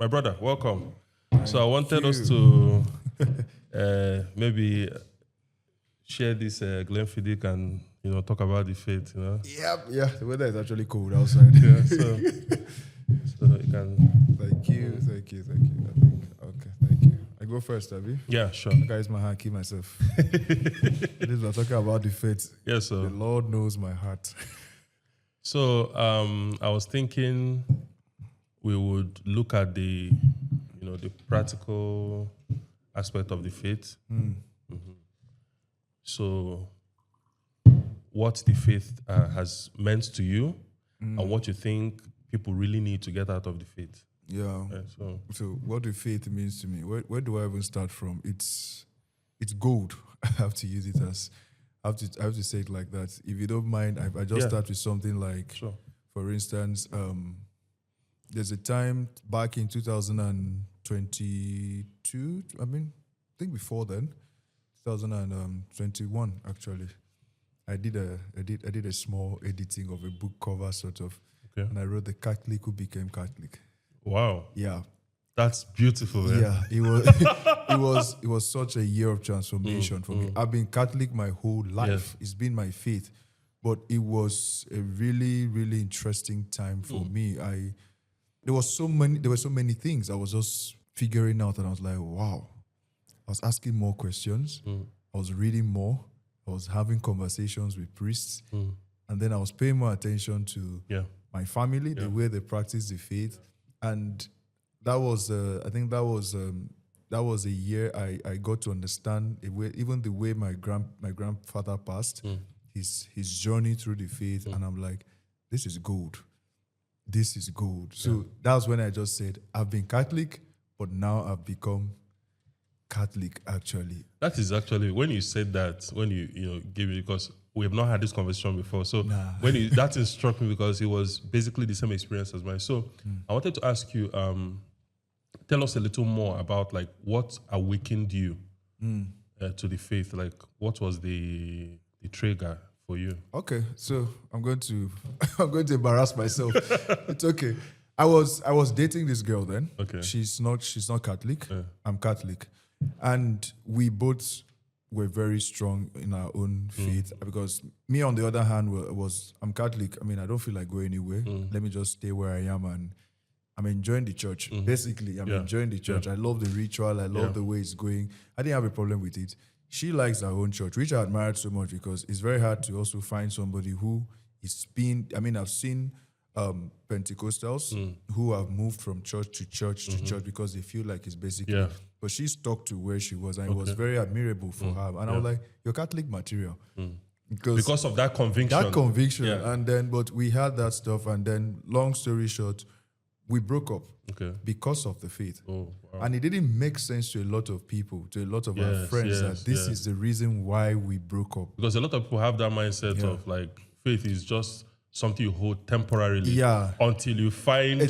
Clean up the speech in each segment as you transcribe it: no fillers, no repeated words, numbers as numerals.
My brother, welcome. So I Thank wanted us you. to maybe share this Glenfiddich and talk about the faith. Yeah. The weather is actually cold outside. Yeah. So you can. Thank you. I think. Okay, thank you. I go first, Abby. Yeah, sure. I use my hand, keep myself. This we're talking about the faith. Yeah. So The Lord knows my heart. So I was thinking we would look at the practical aspect of the faith. So what the faith has meant to you and what you think people really need to get out of the faith. Yeah. So what the faith means to me, where do I even start from? It's gold. I have to use it as I have to say it like that. If you don't mind, I just start with something like, Sure. For instance, there's a time back in 2022. I think before then, 2021 actually. I did a small editing of a book cover sort of, and I wrote "The Catholic Who Became Catholic." Wow. Yeah. That's beautiful. Man. Yeah, it was such a year of transformation for me. I've been Catholic my whole life. Yes. It's been my faith, but it was a really, really interesting time for me. There were so many things I was just figuring out, and I was like, wow. I was asking more questions. I was reading more. I was having conversations with priests, and then I was paying more attention to my family, the way they practice the faith, and that was, I think that was a year I got to understand even the way my grandfather passed, his journey through the faith, and I'm like, this is gold. This is gold. So that's when I just said, I've been Catholic, but now I've become Catholic actually. That is actually, when you said that, when you gave me, because we have not had this conversation before. So that struck me because it was basically the same experience as mine. So I wanted to ask you, tell us a little more about like what awakened you to the faith. Like what was the trigger for you? Okay, so I'm going to embarrass myself. It's okay. I was dating this girl then. Okay. She's not Catholic. I'm Catholic. And we both were very strong in our own faith, because me, on the other hand, I'm Catholic. I mean, I don't feel like going anywhere. Let me just stay where I am, and I'm enjoying the church. Basically, I'm enjoying the church. I love the ritual. I love the way it's going. I didn't have a problem with it. She likes her own church, which I admired so much, because it's very hard to also find somebody who is I've seen Pentecostals who have moved from church to church to church because they feel like it's basically, but she stuck to where she was, and it was very admirable for her. And I was like, you're Catholic material. Because of that conviction. And then, but we had that stuff, and then, long story short, we broke up because of the faith. Oh, wow. And it didn't make sense to a lot of people, to a lot of our friends, that this is the reason why we broke up. Because a lot of people have that mindset of like faith is just something you hold temporarily until you find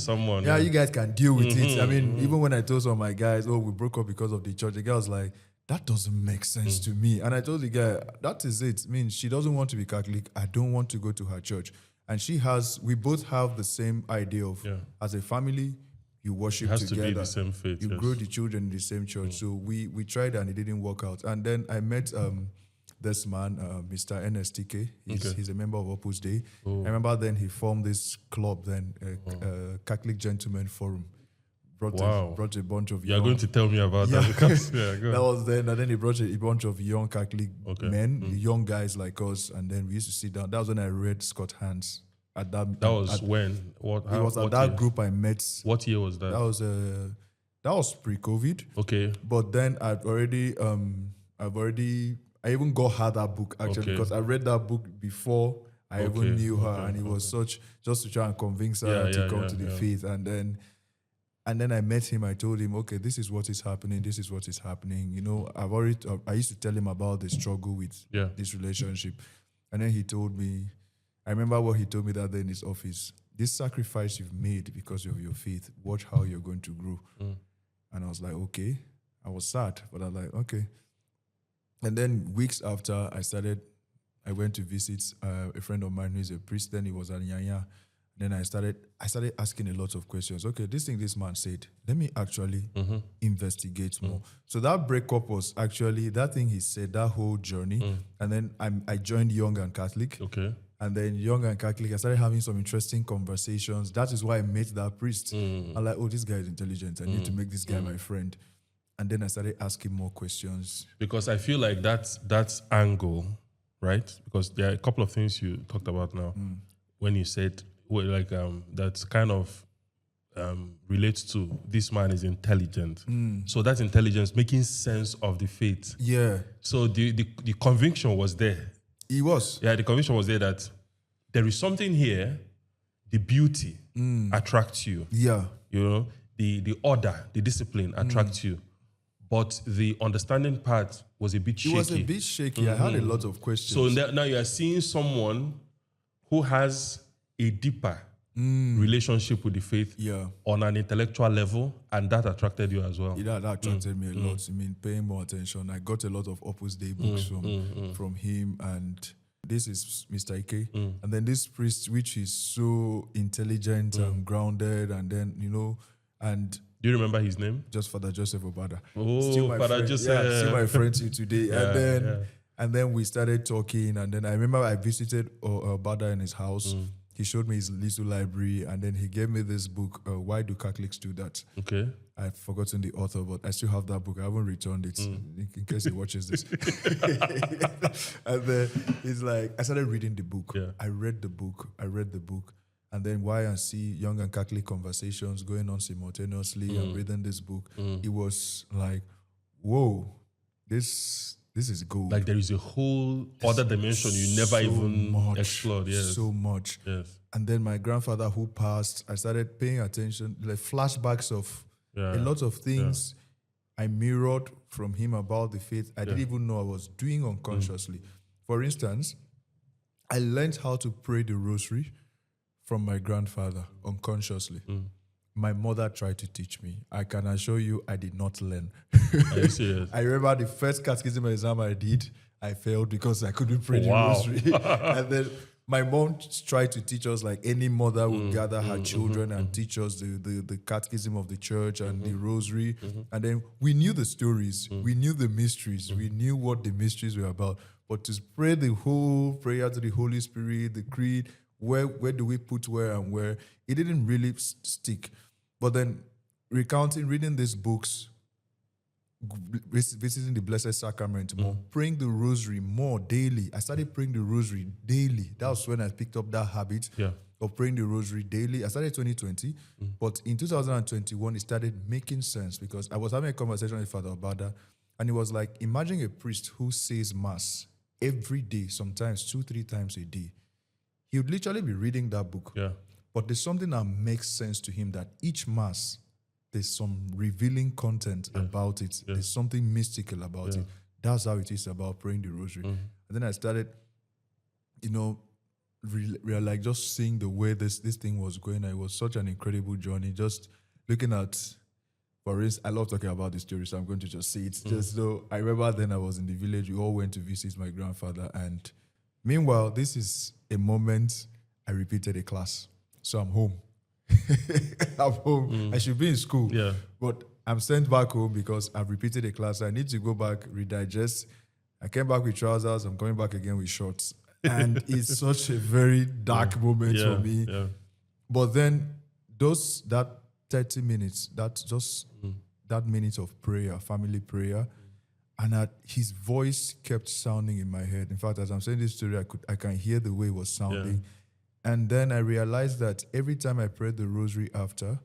someone. Yeah, you guys can deal with it. I mean, even when I told some of my guys, we broke up because of the church, the guy was like, that doesn't make sense to me. And I told the guy, that is it. I mean, she doesn't want to be Catholic. I don't want to go to her church. And we both have the same idea of, as a family, you worship together. It has to be the same faith. You grow the children in the same church. So we tried, and it didn't work out. And then I met this man, Mr. NSTK. He's a member of Opus Dei. I remember then he formed this club then, Catholic Gentlemen Forum. Brought a bunch of You're going to tell me about that, because that was then, and then he brought a bunch of young Catholic men, young guys like us, and then we used to sit down. That was when I read Scott Hans. At that when? It was at that group I met. What year was that? That was pre-COVID. Okay. But then I even got her that book actually, because I read that book before I even knew her, and it was just to try and convince her to come to the faith. And then I met him. I told him, okay, this is what is happening. This is what is happening. You know, I used to tell him about the struggle with this relationship. And then he told me, I remember what he told me that day in his office. This sacrifice you've made because of your faith, watch how you're going to grow. And I was like, okay. I was sad, but I was like, okay. And then weeks after I went to visit a friend of mine who is a priest. Then he was at Nyanya. Then I started asking a lot of questions. Okay, this thing this man said, let me actually investigate more. So that breakup was actually that thing he said, that whole journey. And then I joined Young and Catholic. Okay. And then Young and Catholic, I started having some interesting conversations. That is why I met that priest. I'm like, oh, this guy is intelligent. I need to make this guy my friend. And then I started asking more questions. Because I feel like that's angle, right? Because there are a couple of things you talked about now. When you said, that's kind of relates to this man is intelligent. So that's intelligence, making sense of the faith. Yeah. So the conviction was there. He was. Yeah, the conviction was there that there is something here, the beauty attracts you. Yeah. You know, the order, the discipline attracts you. But the understanding part was a bit shaky. It was a bit shaky. I had a lot of questions. So now you are seeing someone who has a deeper relationship with the faith on an intellectual level, and that attracted you as well. Yeah, that attracted me a lot. I mean, paying more attention. I got a lot of Opus Dei books from him, and this is Mr. Ike. And then this priest, which is so intelligent and grounded, and then, and do you remember his name? just Father Joseph Obada. Oh, Still my Father friend. Joseph. Yeah, still my friend till today. And then we started talking, and then I remember I visited Obada in his house. He showed me his little library, and then he gave me this book, Why Do Catholics Do That? Okay. I've forgotten the author, but I still have that book. I haven't returned it in case he watches this. And then he's like, I started reading the book. Yeah. I read the book. And then Y&C, Young and Catholic conversations going on simultaneously. I'm reading this book. It was like, whoa, this is gold. Like there is a whole other dimension you never even explored. Yes. So much. Yes. And then my grandfather who passed, I started paying attention, like flashbacks of a lot of things I mirrored from him about the faith. I didn't even know I was doing unconsciously. For instance, I learned how to pray the rosary from my grandfather unconsciously. My mother tried to teach me. I can assure you I did not learn. Are you serious? I remember the first catechism exam I did, I failed because I couldn't pray the rosary. And then my mom tried to teach us, like any mother would gather her children and teach us the catechism of the church and the rosary. And then we knew the stories, we knew the mysteries, we knew what the mysteries were about. But to pray the whole prayer to the Holy Spirit, the creed, where do we put where and where, it didn't really stick. But then reading these books, visiting the Blessed Sacrament more, praying the rosary more daily. I started praying the rosary daily. That was when I picked up that habit of praying the rosary daily. I started 2020, but in 2021, it started making sense because I was having a conversation with Father Obada, and it was like, imagine a priest who says Mass every day, sometimes 2-3 times a day. He would literally be reading that book. Yeah. But there's something that makes sense to him, that each Mass, there's some revealing content about it. There's something mystical about it. That's how it is about praying the rosary. And then I started, like just seeing the way this thing was going. It was such an incredible journey. Just looking at, for instance, I love talking about this story, so I'm going to just say it. Just though I remember then I was in the village. We all went to visit my grandfather, and meanwhile, this is a moment I repeated a class. So I'm home. I'm home. I should be in school. Yeah. But I'm sent back home because I've repeated a class. I need to go back, redigest. I came back with trousers. I'm coming back again with shorts. And it's such a very dark moment for me. Yeah. But then that 30 minutes, that minute of prayer, family prayer, and his voice kept sounding in my head. In fact, as I'm saying this story, I can hear the way it was sounding. Yeah. And then I realized that every time I prayed the rosary after,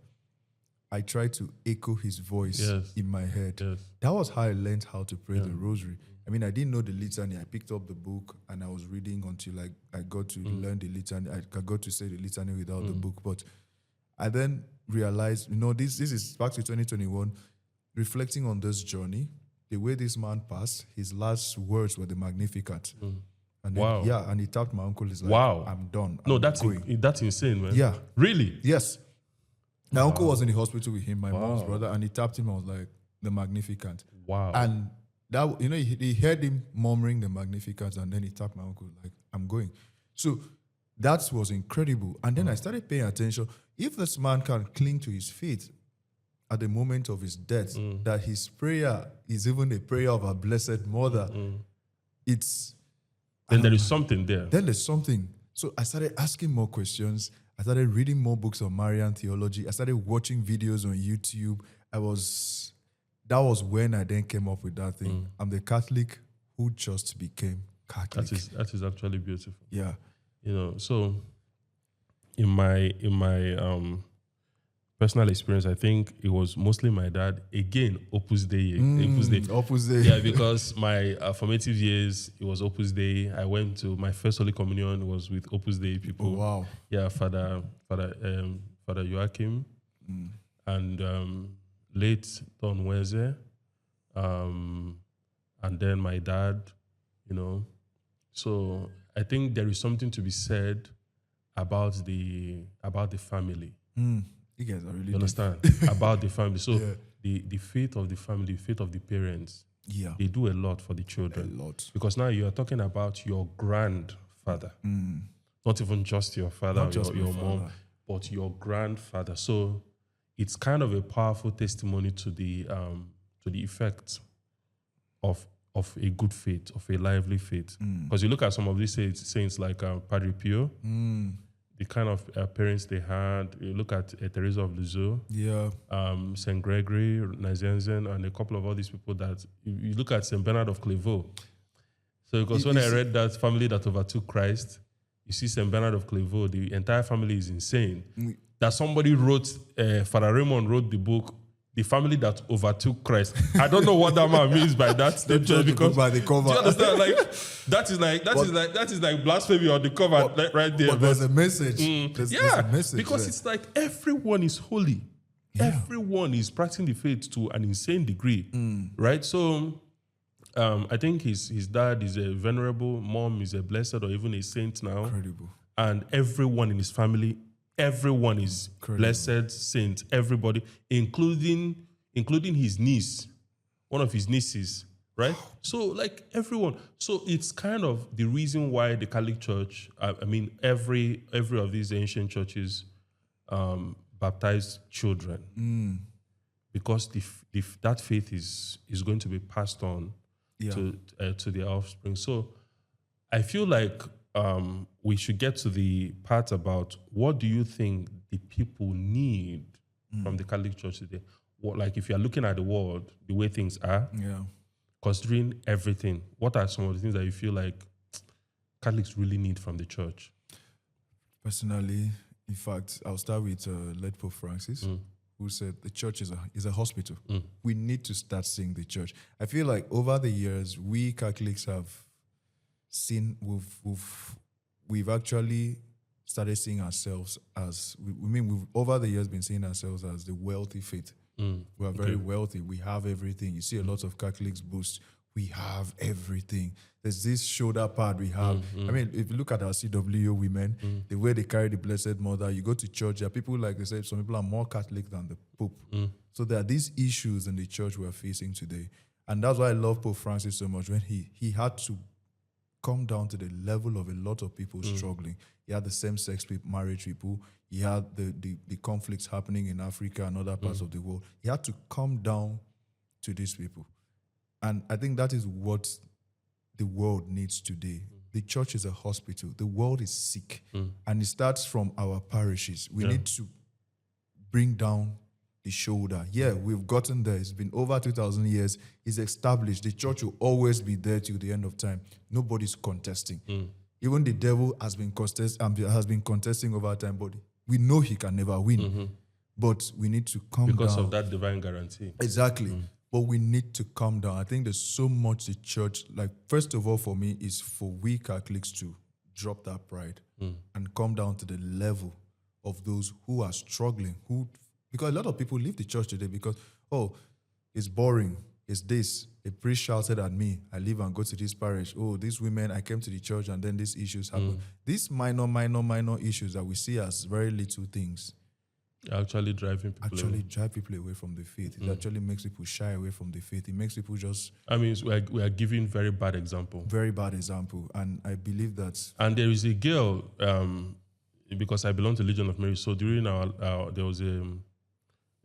I tried to echo his voice in my head. Yes. That was how I learned how to pray the rosary. I mean, I didn't know the litany. I picked up the book and I was reading until I got to learn the litany. I got to say the litany without the book. But I then realized, this is back to 2021, reflecting on this journey, the way this man passed, his last words were the Magnificat. And then, and he tapped my uncle. He's like, I'm done. That's insane, man. Yeah. Really? Yes. My uncle was in the hospital with him, my mom's brother, and he tapped him. I was like, the Magnificat. Wow. And that, he heard him murmuring the Magnificat, and then he tapped my uncle, like, I'm going. So that was incredible. And then I started paying attention. If this man can cling to his faith at the moment of his death, that his prayer is even a prayer of our Blessed Mother, it's... Then there is something there. Then there's something. So I started asking more questions. I started reading more books on Marian theology. I started watching videos on YouTube. That was when I then came up with that thing. I'm the Catholic who just became Catholic. That is actually beautiful. Yeah. You know, so in my personal experience, I think it was mostly my dad. Again, Opus Dei. Opus Dei. Yeah, because my formative years, it was Opus Dei. I went to my first Holy Communion was with Opus Dei people. Oh, wow. Yeah, Father Joachim and late Don Weze, and then my dad. You know, so I think there is something to be said about the family. You guys are really You understand? About the family. So the faith of the family, the faith of the parents, they do a lot for the children. A lot. Because now you are talking about your grandfather. Not even just your father or your mom, but your grandfather. So it's kind of a powerful testimony to the effect of a good faith, of a lively faith. Because you look at some of these saints like Padre Pio, the kind of parents they had. You look at Teresa of Lisieux, Saint Gregory, Nazianzen, and a couple of all these people that you look at Saint Bernard of Clairvaux. So because when I read that family that overtook Christ, you see Saint Bernard of Clairvaux, the entire family is insane. That somebody wrote, Father Raymond wrote the book, The Family That Overtook Christ. I don't know what that man means by that. Because by the cover. Do you understand? Like that is like blasphemy on the cover right there. But there's a message. There's a message because there. It's like everyone is holy. Yeah. Everyone is practicing the faith to an insane degree, right? So, I think his dad is a venerable, mom is a blessed or even a saint now. Incredible. And everyone in his family. Everyone is blessed, saint, everybody, including his niece, one of his nieces, right? So, like, everyone. So, it's kind of the reason why the Catholic Church, I mean, every of these ancient churches baptize children. Because that faith is going to be passed on to their offspring. So, I feel like we should get to the part about what do you think the people need from the Catholic Church today? What, like, if you're looking at the world, the way things are, considering everything, what are some of the things that you feel like Catholics really need from the church? Personally, in fact, I'll start with late Pope Francis, who said the church is a hospital. We need to start seeing the church. I feel like over the years, we Catholics have seen, we've actually started seeing ourselves as, we've over the years been seeing ourselves as the wealthy faith. We are very wealthy. We have everything. You see a lot of Catholics boast, we have everything. There's this shoulder pad we have. I mean, if you look at our CWO women, the way they carry the Blessed Mother, you go to church, there are people, like they said, some people are more Catholic than the Pope. So there are these issues in the church we're facing today. And that's why I love Pope Francis so much, when he had to come down to the level of a lot of people struggling. He had the same-sex marriage people. He had the conflicts happening in Africa and other parts of the world. He had to come down to these people. And I think that is what the world needs today. The church is a hospital. The world is sick. And it starts from our parishes. We need to bring down the shoulder. Yeah, we've gotten there. It's been over 2,000 years. It's established. The church will always be there till the end of time. Nobody's contesting. Even the devil has been contesting over time, but we know he can never win. But we need to come down. Because of that divine guarantee. Exactly. But we need to come down. I think there's so much the church, like, first of all, for me, is for we Catholics to drop that pride and come down to the level of those who are struggling, because a lot of people leave the church today because, oh, it's boring. It's this. A priest shouted at me. I leave and go to this parish. Oh, these women, I came to the church and then these issues happen. These minor issues that we see as very little things, Actually driving people away. drive people away from the faith. It actually makes people shy away from the faith. It makes people just I mean, we are giving very bad example. very bad example. And I believe that. And there is a girl, because I belong to Legion of Mary. So during our there was a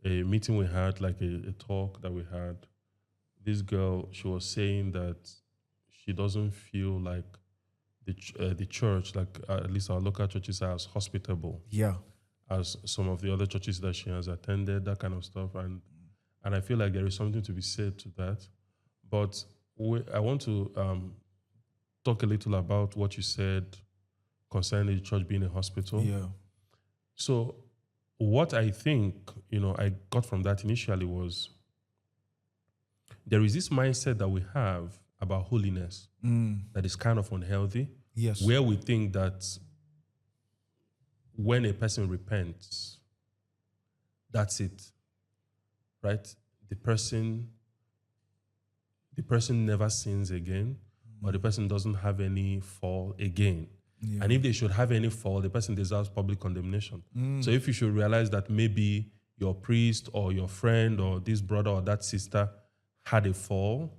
meeting we had, like a talk that we had. This girl, she was saying that she doesn't feel like the church, like at least our local churches, are as hospitable. Yeah. As some of the other churches that she has attended, that kind of stuff. And I feel like there is something to be said to that. But I want to talk a little about what you said concerning the church being a hospital. Yeah. So what I think, I got from that initially was there is this mindset that we have about holiness that is kind of unhealthy. Yes. Where we think that when a person repents, that's it, right? The person never sins again, or the person doesn't have any fall again. Yeah. And if they should have any fall, the person deserves public condemnation. So if you should realize that maybe your priest or your friend or this brother or that sister had a fall,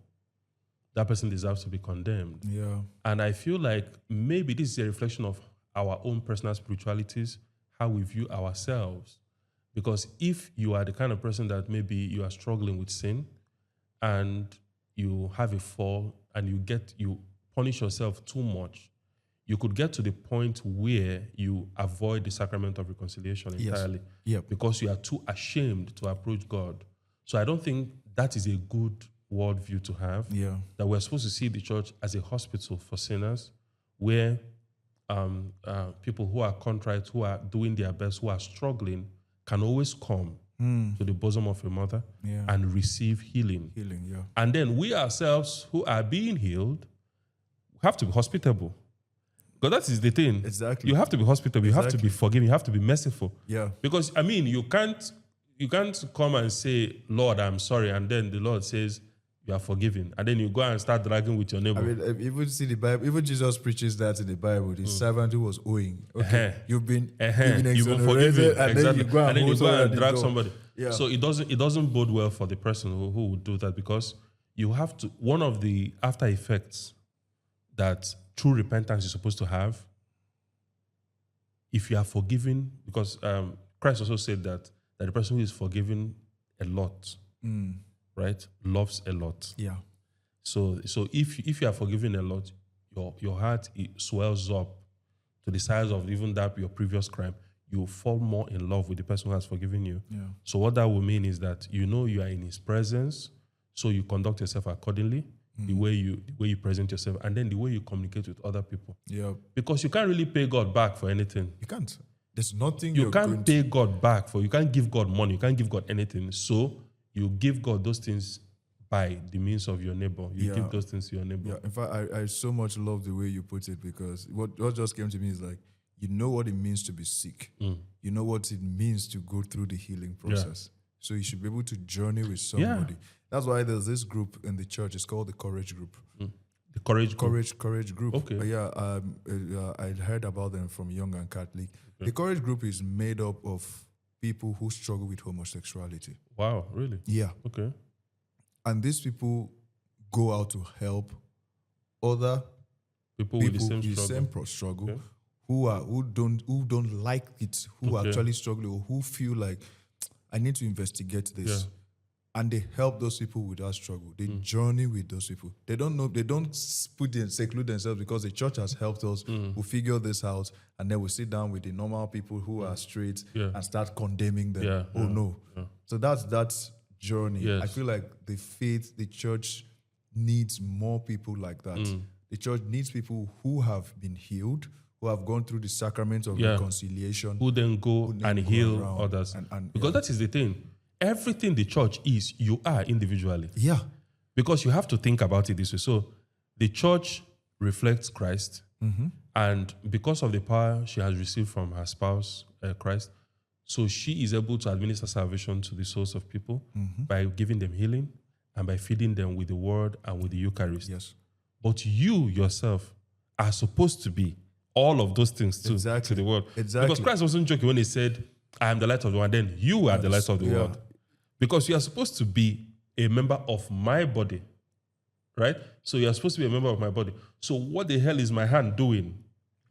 that person deserves to be condemned. Yeah. And I feel like maybe this is a reflection of our own personal spiritualities, how we view ourselves. Because if you are the kind of person that maybe you are struggling with sin and you have a fall and you punish yourself too much, you could get to the point where you avoid the sacrament of reconciliation entirely. Yes. Because you are too ashamed to approach God. So I don't think that is a good worldview to have. Yeah. That we're supposed to see the church as a hospital for sinners, where people who are contrite, who are doing their best, who are struggling, can always come to the bosom of a mother and receive healing. Yeah. And then we ourselves who are being healed have to be hospitable. Because that is the thing. Exactly. You have to be hospitable. You have to be forgiving. You have to be merciful. Yeah. Because, I mean, you can't come and say, Lord, I'm sorry. And then the Lord says, you are forgiven. And then you go and start dragging with your neighbor. I mean, even see the Bible, even Jesus preaches that in the Bible. The servant who was owing. Okay, you've been forgiven. and exactly. then you go and drag somebody. Yeah. So it doesn't bode well for the person who would do that, because you have to, one of the after effects that true repentance is supposed to have, if you are forgiven, because Christ also said that the person who is forgiven a lot, right, loves a lot. Yeah. So if you are forgiven a lot, your heart, it swells up to the size of even that your previous crime. You fall more in love with the person who has forgiven you. Yeah. So what that will mean is that you are in his presence, so you conduct yourself accordingly, the way you present yourself, and then the way you communicate with other people. Yeah. Because you can't really pay God back for anything. You can't. There's nothing you can't pay God back for. You can't give God money. You can't give God anything. So you give God those things by the means of your neighbor. You give those things to your neighbor. Yeah. In fact, I so much love the way you put it, because what just came to me is like, you know what it means to be sick. You know what it means to go through the healing process. So you should be able to journey with somebody. That's why there's this group in the church. It's called the Courage Group. The Courage Group. Okay. I heard about them from Young and Catholic. Okay. The Courage Group is made up of people who struggle with homosexuality. Wow, really? Yeah. Okay. And these people go out to help other people with the same struggle. Okay. who don't like it, who actually struggle, or who feel like, I need to investigate this. Yeah. And they help those people with that struggle. They journey with those people. They don't know, they don't seclude themselves, because the church has helped us. We'll figure this out, and then we sit down with the normal people who are straight and start condemning them. No. Yeah. So that's that journey. Yes. I feel like the church needs more people like that. The church needs people who have been healed, who have gone through the sacrament of reconciliation, who then go and heal others. Because that is the thing. Everything the church is, you are individually. Yeah. Because you have to think about it this way. So the church reflects Christ. And because of the power she has received from her spouse, Christ, so she is able to administer salvation to the souls of people by giving them healing and by feeding them with the word and with the Eucharist. Yes. But you yourself are supposed to be all of those things too to the world. Exactly. Because Christ wasn't joking when he said, I am the light of the world, then you are the light of the world. Because you are supposed to be a member of my body, right? So you are supposed to be a member of my body. So what the hell is my hand doing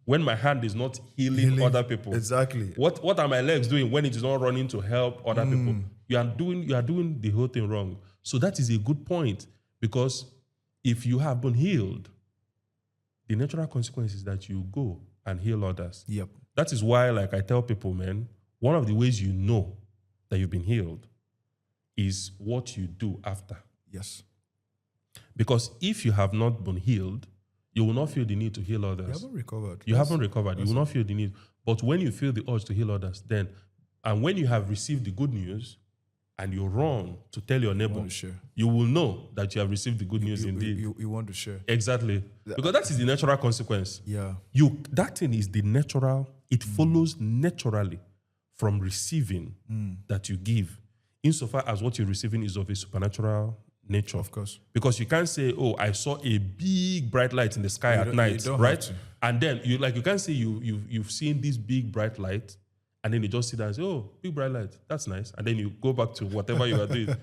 when my hand is not healing other people? Exactly. What are my legs doing when it is not running to help other people? You are doing the whole thing wrong. So that is a good point, because if you have been healed, the natural consequence is that you go and heal others. Yep. That is why, like I tell people, man, one of the ways you know that you've been healed is what you do after. Yes. Because if you have not been healed, you will not feel the need to heal others. You haven't recovered. You haven't recovered. You will not feel the need. But when you feel the urge to heal others, then, and when you have received the good news and you run to tell your neighbor, you will know that you have received the good news indeed. You want to share. Exactly. Because that is the natural consequence. Yeah. That thing is the natural, it follows naturally from receiving that you give, insofar as what you're receiving is of a supernatural nature. Of course. Because you can't say, oh, I saw a big bright light in the sky at night, right? And then you can't say you've seen this big bright light, and then you just sit down and say, oh, big bright light, that's nice. And then you go back to whatever you are doing.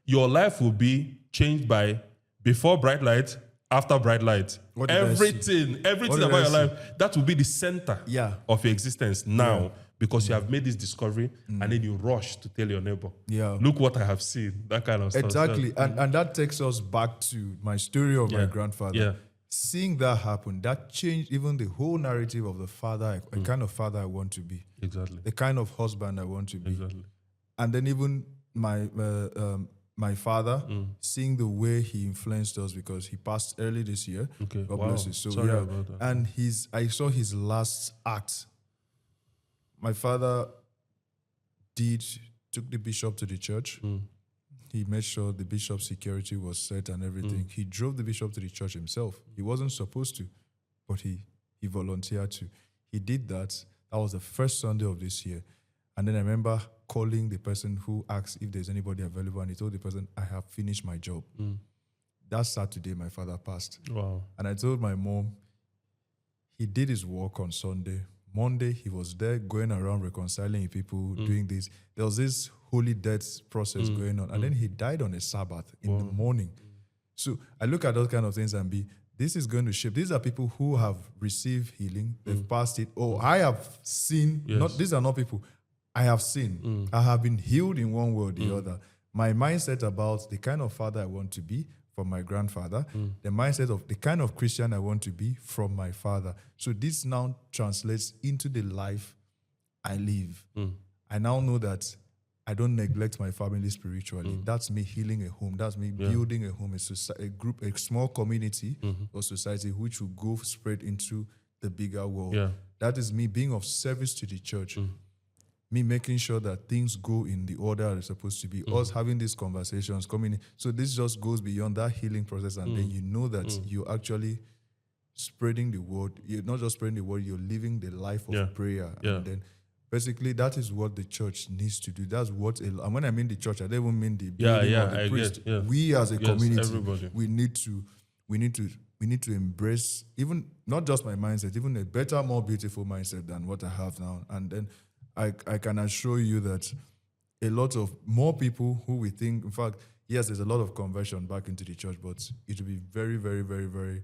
Your life will be changed by before bright light, after bright light. Everything about your life, that will be the center of your existence now. Yeah. Because you have made this discovery and then you rush to tell your neighbor, look what I have seen, that kind of stuff. Exactly. And that takes us back to my story of my grandfather. Yeah. Seeing that happen, that changed even the whole narrative of the father, the kind of father I want to be. Exactly. The kind of husband I want to be. Exactly. And then even my father, seeing the way he influenced us, because he passed early this year. Okay. God bless you. So sorry about that. And I saw his last act. My father took the bishop to the church. He made sure the bishop's security was set and everything. He drove the bishop to the church himself. He wasn't supposed to, but he volunteered to. He did that. That was the first Sunday of this year. And then I remember calling the person who asked if there's anybody available, and he told the person, I have finished my job. That Saturday, my father passed. Wow. And I told my mom, he did his work on Sunday. Monday, he was there going around reconciling people, doing this. There was this holy death process going on. And then he died on a Sabbath in the morning. So I look at those kind of things and this is going to shape. These are people who have received healing. They've passed it. Oh, I have seen. These are not people. I have seen. I have been healed in one way or the other. My mindset about the kind of father I want to be from my grandfather, the mindset of the kind of Christian I want to be from my father. So this now translates into the life I live. I now know that I don't neglect my family spiritually. That's me healing a home. That's me building a home, a group, a small community or society which will go spread into the bigger world. Yeah. That is me being of service to the church. Me making sure that things go in the order they're supposed to be. Us having these conversations, coming in. So this just goes beyond that healing process, and then you know that you're actually spreading the word. You're not just spreading the word, you're living the life of prayer. And then basically that is what the church needs to do. That's what, and when I mean the church, I don't even mean the building or the priest. We as a community, everybody. we need to embrace, even not just my mindset, even a better, more beautiful mindset than what I have now. And then I can assure you that a lot of more people who we think, in fact, yes, there's a lot of conversion back into the church, but it will be very, very, very, very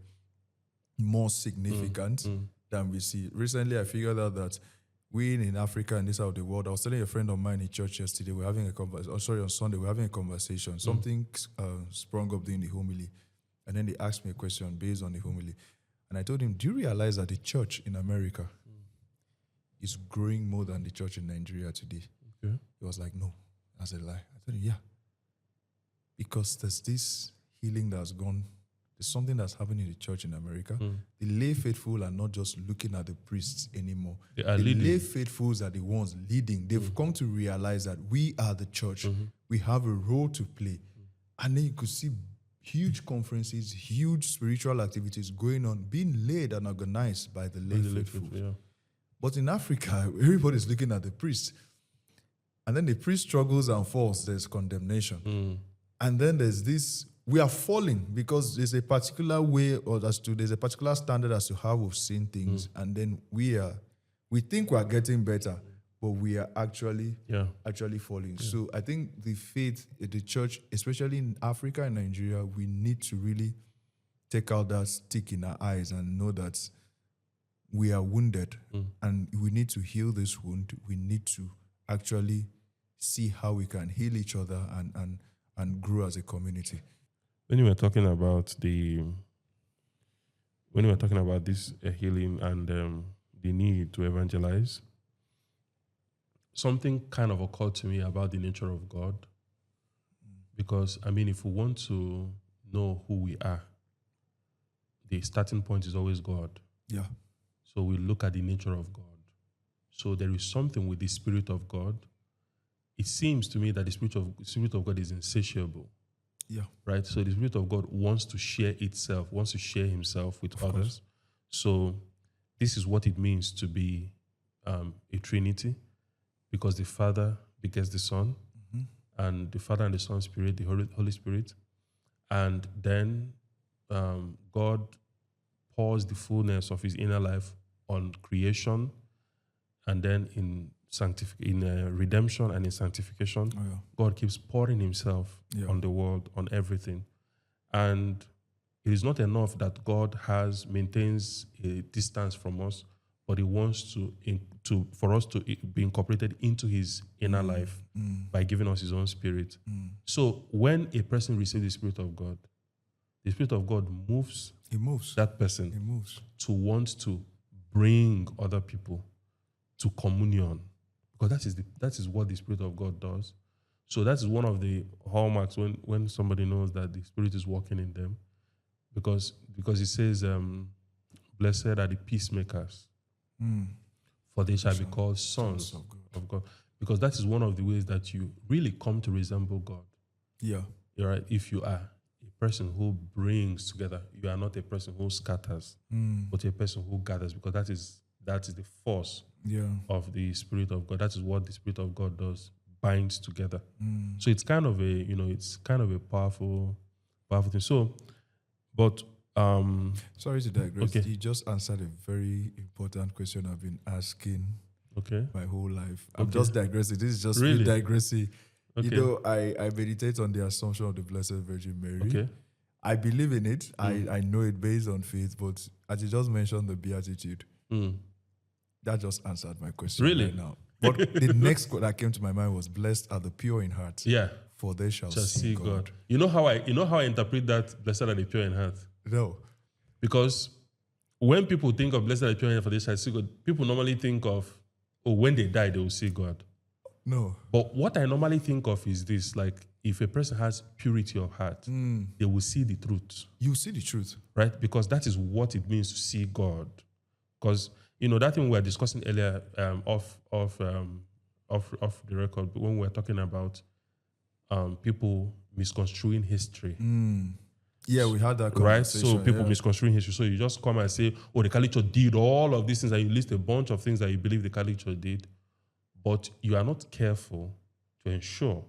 more significant than we see. Recently, I figured out that we in Africa and this side of the world, I was telling a friend of mine in church yesterday, we're having a conversation, on Sunday, we're having a conversation. Something sprung up during the homily, and then they asked me a question based on the homily. And I told him, do you realize that the church in America is growing more than the church in Nigeria today? Okay. He was like, no, that's a lie. I told him, yeah. Because there's this healing that's gone. There's something that's happening in the church in America. The lay faithful are not just looking at the priests anymore. They are the leading. lay faithfuls are the ones leading. They've come to realize that we are the church. We have a role to play. And then you could see huge conferences, huge spiritual activities going on, being led and organized by the lay faithful. But in Africa, everybody's looking at the priest. And then the priest struggles and falls, there's condemnation. And then there's this, we are falling because there's a particular way, or there's a particular standard as to how we've seen things. And then we think we're getting better, but we are actually falling. Yeah. So I think the faith, the church, especially in Africa and Nigeria, we need to really take out that stick in our eyes and know that we are wounded and we need to heal this wound. We need to actually see how we can heal each other and grow as a community. When you were talking about this healing and the need to evangelize, something kind of occurred to me about the nature of God. Because, I mean, if we want to know who we are, the starting point is always God. Yeah. So we look at the nature of God. So there is something with the Spirit of God. It seems to me that the Spirit of God is insatiable. Yeah. Right? So the Spirit of God wants to share itself, wants to share himself with others. So this is what it means to be a Trinity, because the Father begets the Son, and the Father and the Son Spirit, the Holy Spirit. And then God pours the fullness of his inner life on creation, and then in redemption and in sanctification, God keeps pouring himself on the world, on everything. And it is not enough that God maintains a distance from us, but he wants for us to be incorporated into his inner life by giving us his own Spirit. So when a person receives the Spirit of God moves that person to want to bring other people to communion, because that is what the Spirit of God does. So that is one of the hallmarks when somebody knows that the Spirit is working in them, because it says, blessed are the peacemakers, for they shall be called sons of God. Because that is one of the ways that you really come to resemble God. Yeah. You're right. If you are a person who brings together, you are not a person who scatters, but a person who gathers, because that is the force of the Spirit of God. That is what the Spirit of God does, binds together. So it's kind of a powerful thing. So, but sorry to digress. Okay. You just answered a very important question I've been asking my whole life. I'm just digressing. This is just really digressing. Okay. You know, I meditate on the assumption of the Blessed Virgin Mary. Okay. I believe in it. I know it based on faith, but as you just mentioned the Beatitude, that just answered my question right now. But the next quote that came to my mind was, blessed are the pure in heart, for they shall see God. You know how I interpret that, blessed are the pure in heart? No. Because when people think of blessed are the pure in heart, for they shall see God, people normally think of, when they die, they will see God. No. But what I normally think of is this, like, if a person has purity of heart, they will see the truth. You see the truth. Right? Because that is what it means to see God. Because, that thing we were discussing earlier off the record, when we were talking about people misconstruing history. Yeah, we had that conversation. Right? So people misconstruing history. So you just come and say, the Catholic Church did all of these things, and you list a bunch of things that you believe the Catholic Church did, but you are not careful to ensure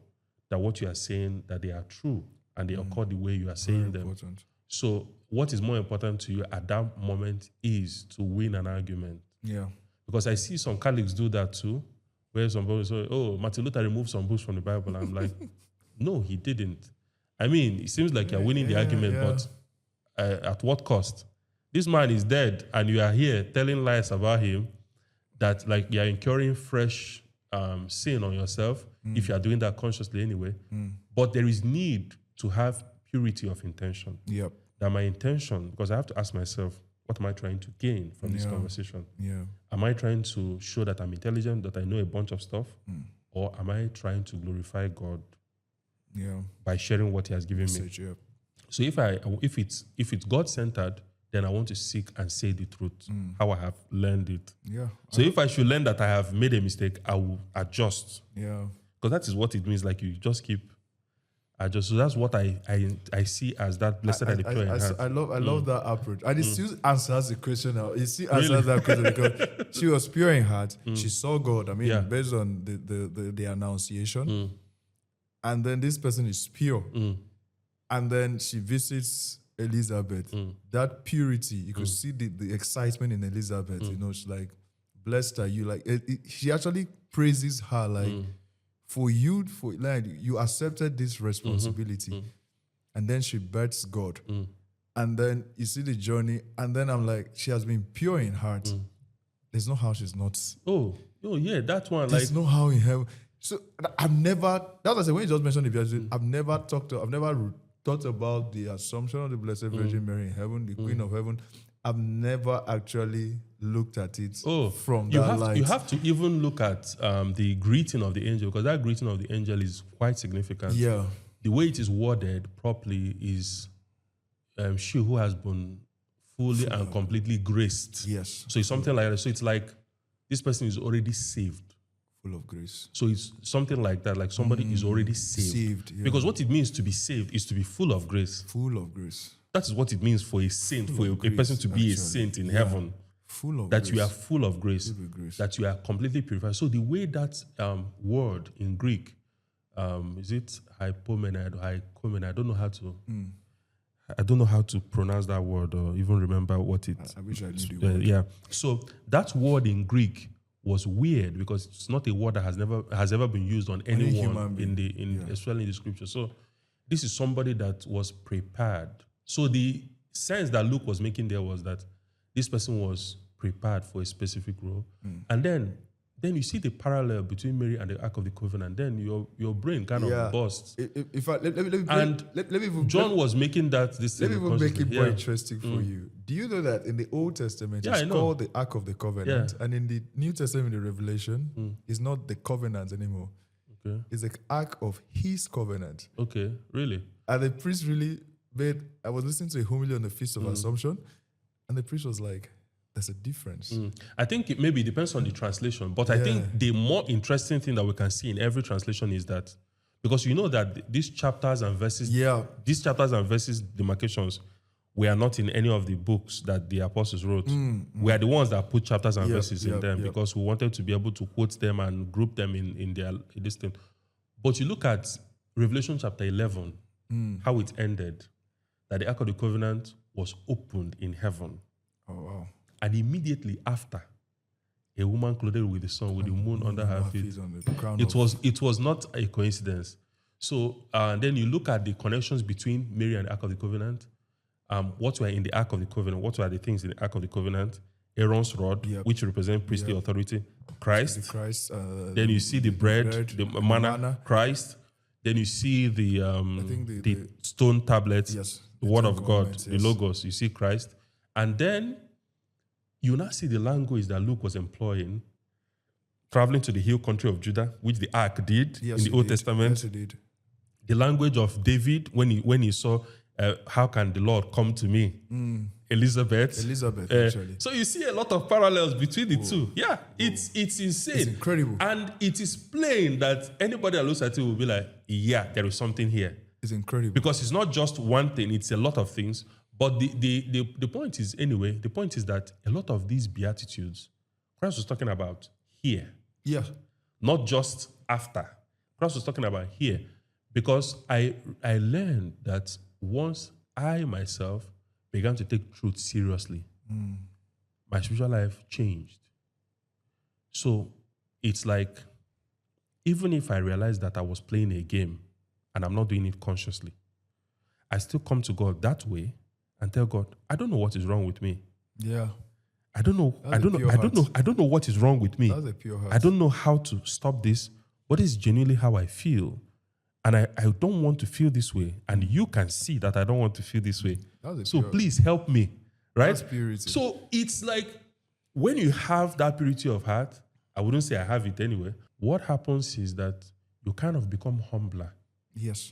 that what you are saying, that they are true and they occur the way you are saying them. Important. So what is more important to you at that moment is to win an argument. Yeah. Because I see some Catholics do that too, where some people say, Martin Luther removed some books from the Bible. I'm like, no, he didn't. I mean, it seems like you're winning the argument, but at what cost? This man is dead and you are here telling lies about him, that like you're incurring fresh sin on yourself, if you are doing that consciously anyway. But there is need to have purity of intention. Yep. That my intention, because I have to ask myself, what am I trying to gain from this conversation? Yeah. Am I trying to show that I'm intelligent, that I know a bunch of stuff? Or am I trying to glorify God by sharing what he has given me? Yeah. So if it's God-centered, then I want to seek and say the truth, how I have learned it. Yeah. So if I should learn that I have made a mistake, I will adjust. Yeah. Because that is what it means, like you just keep adjust. So that's what I see as that blessed are the pure in heart. I love that approach. And it still answers the question now. It still answers that question because she was pure in heart. She saw God. I mean, based on the Annunciation. And then this person is pure. And then she visits Elizabeth. That purity, you could see the excitement in Elizabeth. She's like, blessed are you. Like she actually praises her like for you accepted this responsibility, and then she births God, and then you see the journey, and then I'm like, she has been pure in heart. There's no how she's not. Oh yeah, that one. There's no how in heaven. So I've never. That was when you just mentioned the Beatitudes. I've never thought about the Assumption of the Blessed Virgin Mary in heaven, the Queen of Heaven. I've never actually looked at it from that light. You have to even look at the greeting of the angel, because that greeting of the angel is quite significant. Yeah. The way it is worded properly is she who has been fully and completely graced. Yes. So it's something like that. So it's like this person is already saved. Full of grace. So it's something like that, like somebody is already saved. Yeah. Because what it means to be saved is to be full of grace. Full of grace. That is what it means for a saint, for a person to be a saint in heaven. Full of that grace. you are full of grace, grace. That you are completely purified. So the way that word in Greek, is it hypomenide or hypomenide? I don't know how to pronounce that word or even remember what it. I wish I knew the word. Yeah. So that word in Greek was weird because it's not a word that has ever been used on anyone especially in the scripture. So this is somebody that was prepared. So the sense that Luke was making there was that this person was prepared for a specific role. And then you see the parallel between Mary and the Ark of the Covenant. Then your brain kind of bursts. John was making that this. Let me even make it more interesting for you. Do you know that in the Old Testament it's called the Ark of the Covenant, and in the New Testament, the Revelation, it's not the covenant anymore. Okay. It's the Ark of His Covenant. Okay, really? And the priest really I was listening to a homily on the Feast of Assumption, and the priest was like, there's a difference. I think it maybe depends on the translation, but I think the more interesting thing that we can see in every translation is that, because you know that these chapters and verses demarcations were not in any of the books that the apostles wrote. We are the ones that put chapters and verses in them because we wanted to be able to quote them and group them in this thing. But you look at Revelation chapter 11, how it ended, that the Ark of the Covenant was opened in heaven. Oh, wow. And immediately after, a woman clothed with the sun, with the moon under her feet. It was not a coincidence. So then you look at the connections between Mary and the Ark of the Covenant. What were in the Ark of the Covenant? What were the things in the Ark of the Covenant? Aaron's rod, which represents priestly authority. Christ. Then you see the bread, the manna, Christ. Then you see the stone tablets, the word of God, the logos. You see Christ. And then you now see the language that Luke was employing, traveling to the hill country of Judah, which the ark did in the Old Testament. Yes, it did. The language of David when he saw, how can the Lord come to me? Elizabeth, actually. So you see a lot of parallels between the two. Yeah, it's insane. It's incredible. And it is plain that anybody that looks at it will be like, yeah, there is something here. It's incredible. Because it's not just one thing, it's a lot of things. But the point is, anyway, the point is that a lot of these Beatitudes, Christ was talking about here. Yeah. Not just after. Christ was talking about here. Because I learned that once I myself began to take truth seriously, my spiritual life changed. So it's like, even if I realized that I was playing a game and I'm not doing it consciously, I still come to God that way and tell God, I don't know what is wrong with me. Yeah. I don't know what is wrong with me. That's a pure heart. I don't know how to stop this. What is genuinely how I feel? And I don't want to feel this way. And you can see that I don't want to feel this way. So please help me. Right? That's purity. So it's like when you have that purity of heart, I wouldn't say I have it anyway. What happens is that you kind of become humbler. Yes.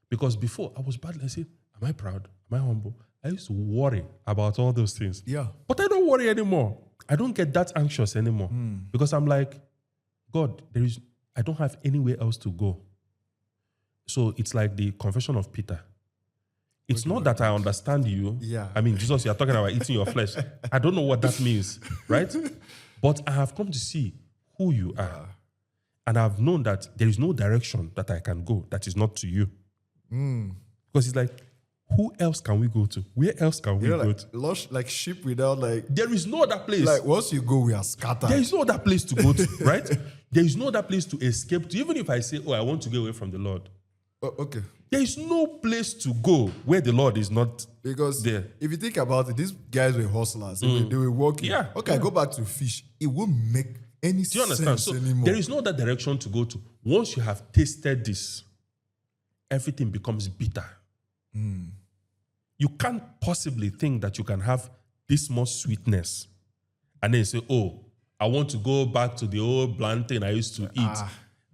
Because before I was bad. I said, am I proud? Am I humble? I used to worry about all those things. Yeah. But I don't worry anymore. I don't get that anxious anymore. Because I'm like, God, I don't have anywhere else to go. So it's like the confession of Peter. It's not that I understand you. Yeah. I mean, Jesus, you're talking about eating your flesh. I don't know what that means, right? But I have come to see who you are. And I've known that there is no direction that I can go that is not to you. Because it's like, who else can we go to? Where else can we go to? Lost like sheep without like... There is no other place. Like once you go, we are scattered. There is no other place to go to, right? There is no other place to escape to. Even if I say, I want to get away from the Lord. Okay. There is no place to go where the Lord is not Because there. if you think about it, these guys were hustlers. They were working. Yeah. Okay, I go back to fish. It won't make any Do you understand? sense So anymore. there is no other direction to go to. Once you have tasted this, everything becomes bitter. You can't possibly think that you can have this much sweetness and then say, I want to go back to the old bland thing I used to eat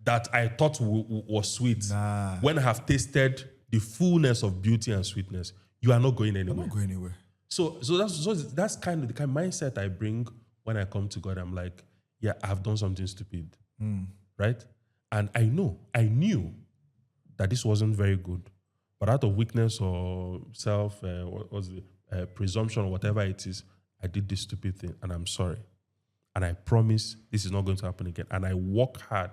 that I thought was sweet. Nah. When I have tasted the fullness of beauty and sweetness, you are not going anywhere. I'm not going anywhere. So that's kind of the kind of mindset I bring when I come to God. I'm like, yeah, I've done something stupid, right? And I knew that this wasn't very good, but out of weakness or self, presumption or whatever it is, I did this stupid thing, and I'm sorry. And I promise this is not going to happen again. And I work hard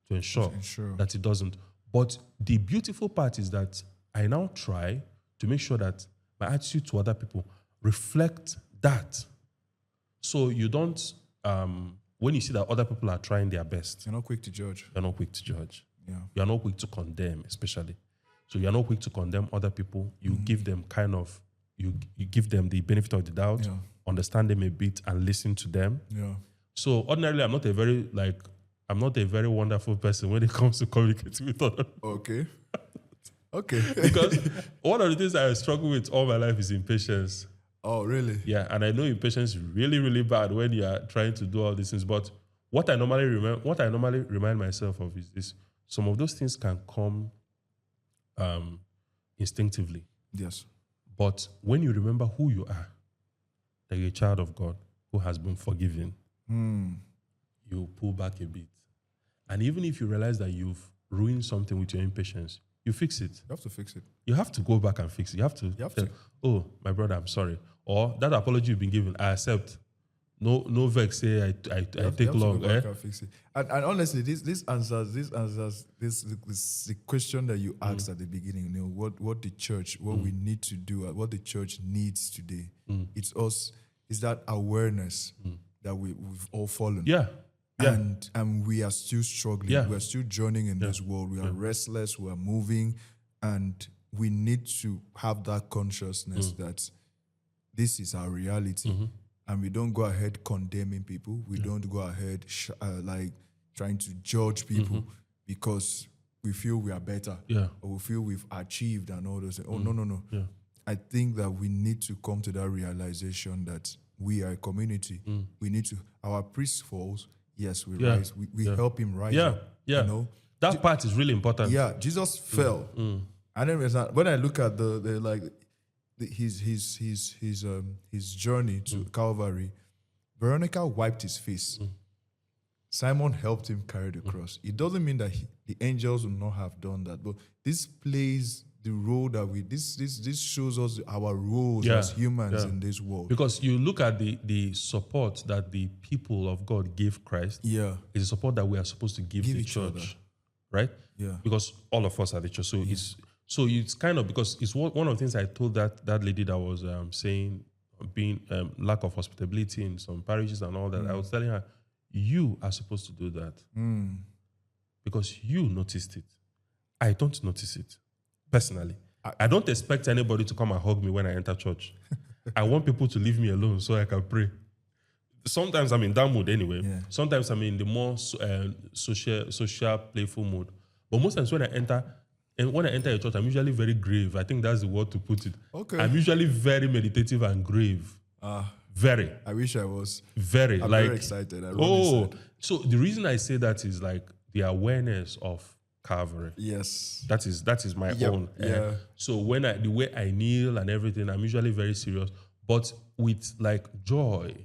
to ensure that it doesn't. But the beautiful part is that I now try to make sure that my attitude to other people reflect that. So you don't, when you see that other people are trying their best, You're not quick to judge. you're not quick to judge. Yeah. You're not quick to condemn, especially. So you're not quick to condemn other people. You give them you give them the benefit of the doubt, understand them a bit, and listen to them. Yeah. So ordinarily, I'm not a very wonderful person when it comes to communicating with others. Okay. Okay. Because one of the things I struggle with all my life is impatience. Oh, really? Yeah, and I know impatience is really, really bad when you are trying to do all these things. But what I normally remind myself of is this: some of those things can come instinctively. Yes. But when you remember who you are, that you're a child of God who has been forgiven, you pull back a bit. And even if you realize that you've ruined something with your impatience, you fix it. You have to fix it. You have to go back and fix it. You have to tell, my brother, I'm sorry. Or that apology you've been given, I accept. No vex, say I take long. To go back and fix it. And honestly, this answers the question that you asked at the beginning. You know, what the church, what we need to do, what the church needs today. It's that awareness that we've all fallen. Yeah. And we are still struggling. Yeah. We are still journeying in this world. We are restless. We are moving, and we need to have that consciousness that this is our reality. And we don't go ahead condemning people. We don't go ahead like trying to judge people because we feel we are better or we feel we've achieved and all those things. Oh, no. Yeah. I think that we need to come to that realization that we are a community. We need to, our priest falls, yes, we rise. We help him rise up. Yeah. You know? That part is really important. Yeah, Jesus fell. And then when I look at his journey to Calvary, Veronica wiped his face. Simon helped him carry the cross. It doesn't mean that the angels would not have done that, but this plays the role that this shows us our roles as humans in this world. Because you look at the support that the people of God gave Christ. Yeah, it's a support that we are supposed to give the each church, other. right? Yeah, because all of us are the church. So it's kind of, because it's one of the things I told that lady that was saying being lack of hospitality in some parishes and all that. I was telling her, you are supposed to do that because you noticed it. I don't notice it personally. I don't expect anybody to come and hug me when I enter church. I want people to leave me alone so I can pray. Sometimes I'm in that mood anyway. Yeah. Sometimes I'm in the more social, playful mood. But most times when I enter a church, I'm usually very grave. I think that's the word to put it. Okay. I'm usually very meditative and grave. Very. I wish I was. Very. I'm like, very excited. So the reason I say that is like the awareness of Calvary. Yes. That is my own. Yeah. So the way I kneel and everything, I'm usually very serious. But with like joy,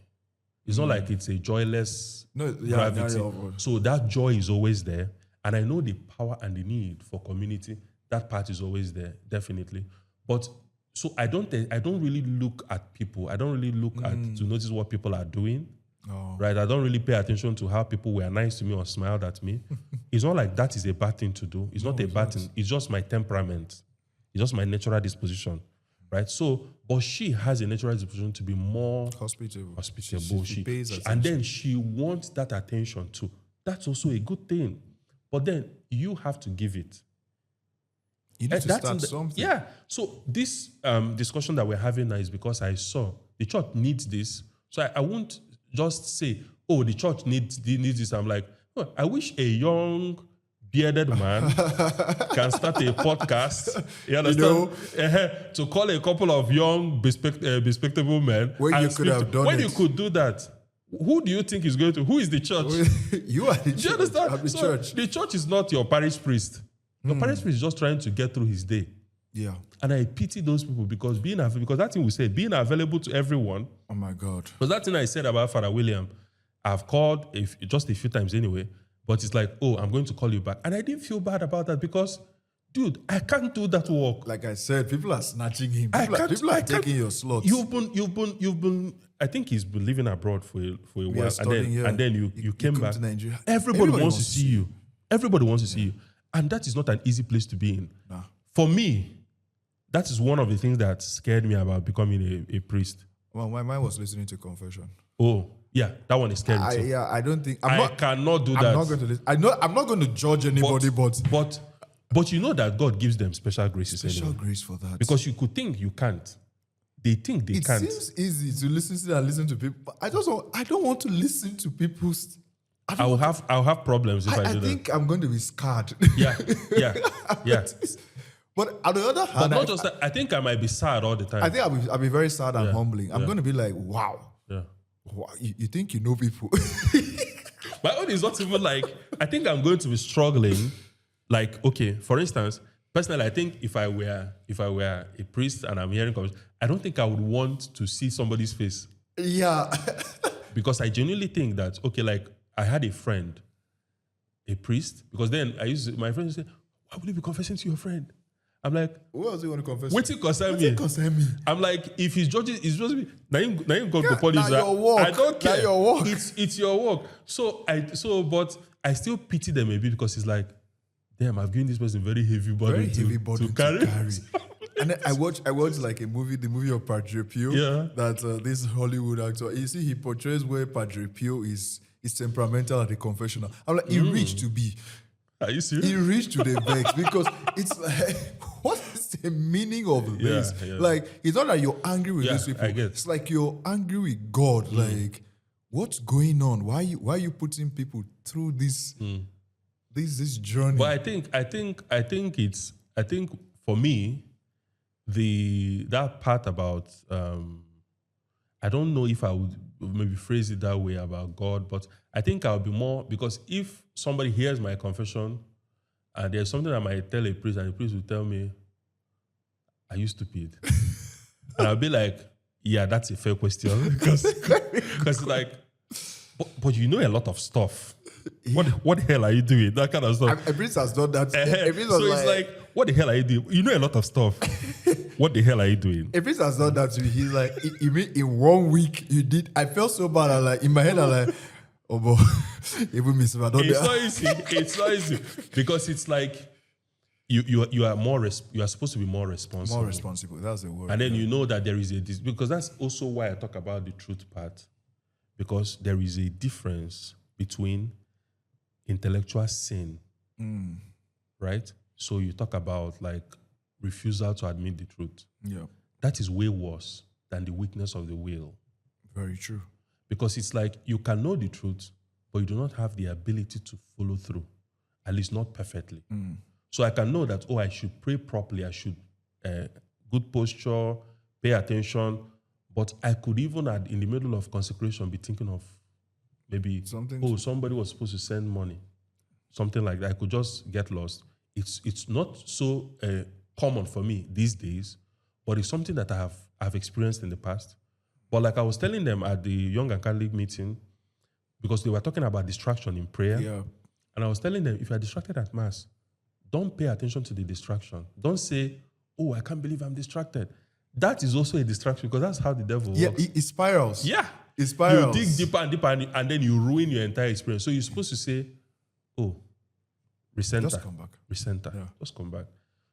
it's not like it's a joyless gravity. So that joy is always there. And I know the power and the need for community. That part is always there, definitely. But so I don't really look at people. I don't really look at to notice what people are doing. Right? I don't really pay attention to how people were nice to me or smiled at me. It's not like that is a bad thing to do. It's not a bad thing. It's just my temperament. It's just my natural disposition. Right? So, but she has a natural disposition to be more hospitable. She pays attention. And then she wants that attention too. that's also a good thing. But then you have to give it. You need to start something. Yeah. So this discussion that we're having now is because I saw the church needs this. So I won't just say, oh, the church needs this. I'm like, oh, I wish a young bearded man can start a podcast. You understand? To call a couple of young, respectable men. When you could have done when it. you could do that, who do you think is going to? Who is the church? You are the church. Do you understand? I'm the church. The church is not your parish priest. Your parish priest is just trying to get through his day. Yeah. And I pity those people because that thing we said, being available to everyone. Oh my God. Because that thing I said about Father William, I've called just a few times anyway, but it's like, oh, I'm going to call you back. And I didn't feel bad about that because, dude, I can't do that work. Like I said, people are snatching him. People are taking your slots. You've been. I think he's been living abroad for a while, and then you came back. To Nigeria. Everybody wants to see you. Everybody wants to see you, and that is not an easy place to be in. Nah. For me, that is one of the things that scared me about becoming a priest. Well, my mind was listening to confession. Oh, yeah, that one is scary too. Yeah, I don't think I cannot do that. I'm not going to listen. I'm not going to judge anybody, but you know that God gives them special graces. Special grace for that. Because you could think you can't. They think they can't. It seems easy to listen to people, but I don't want to listen to people's. I'll have problems if I do that. I think I'm going to be scarred. Yeah. But on the other hand, but not just that, I think I might be sad all the time. I think I'll be very sad and humbling. I'm going to be like, wow. Yeah. Wow, you think you know people? My own is not even like, I think I'm going to be struggling. Like, okay, for instance, personally, I think if I were a priest and I'm hearing conversation, I don't think I would want to see somebody's face. Yeah. Because I genuinely think that, okay, like I had a friend, a priest, because then my friend used to say, why would you be confessing to your friend? I'm like, who else do you want to confess? Wait, concern me. I'm like, if he's judging, it's just me. Now you go to police. Your work. I don't care. Your work. It's your work. But I still pity them a bit because it's like, damn, I've given this person very heavy burden to carry. And then I watched like the movie of Padre Pio. Yeah. That this Hollywood actor, you see, he portrays where Padre Pio is temperamental at the confessional. I'm like, he reached to be. Are you serious? He reached to the vex because it's like, what is the meaning of this? Yeah. Like, it's not that you're angry with these people. I get. It's like you're angry with God. Like, what's going on? Why are you putting people through this this journey? But I think for me, that part about I don't know if I would maybe phrase it that way about God, but I think I'll be more, because if somebody hears my confession and there's something I might tell a priest and the priest will tell me, are you stupid? And I'll be like, yeah, that's a fair question. Because it's like, but you know a lot of stuff. Yeah. What the hell are you doing? That kind of stuff. A priest has done that. So it's like, what the hell are you doing? You know a lot of stuff. What the hell are you doing? A priest has done that to me. He's like, you mean in 1 week you did? I felt so bad. I'm like, in my head, I'm like, oh boy, even Miss Madonna. It's not easy because it's like you are supposed to be more responsible. More responsible. That's the word. And then you know that there is because that's also why I talk about the truth part, because there is a difference between intellectual sin, right? So you talk about like refusal to admit the truth. Yeah. That is way worse than the weakness of the will. Very true. Because it's like you can know the truth, but you do not have the ability to follow through, at least not perfectly. So I can know that, I should pray properly, I should good posture, pay attention, but I could even in the middle of consecration be thinking of maybe, somebody was supposed to send money, something like that. I could just get lost. It's not so common for me these days, but it's something that I've experienced in the past. But like I was telling them at the Young and Catholic meeting, because they were talking about distraction in prayer, and I was telling them, if you're distracted at Mass, don't pay attention to the distraction. Don't say, I can't believe I'm distracted. That is also a distraction because that's how the devil works. Yeah, it spirals. Yeah. It spirals. You dig deeper and deeper and then you ruin your entire experience. So you're supposed to say, recenter. Just come back. Recenter. Yeah. Just come back.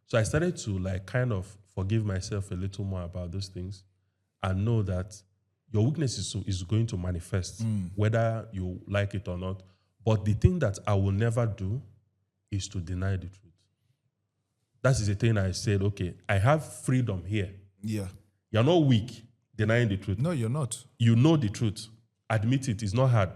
So I started to like kind of forgive myself a little more about those things and know that your weakness is going to manifest, whether you like it or not. But the thing that I will never do is to deny the truth. That is the thing I said, okay, I have freedom here. Yeah. You're not weak denying the truth. No, you're not. You know the truth. Admit it. It's not hard.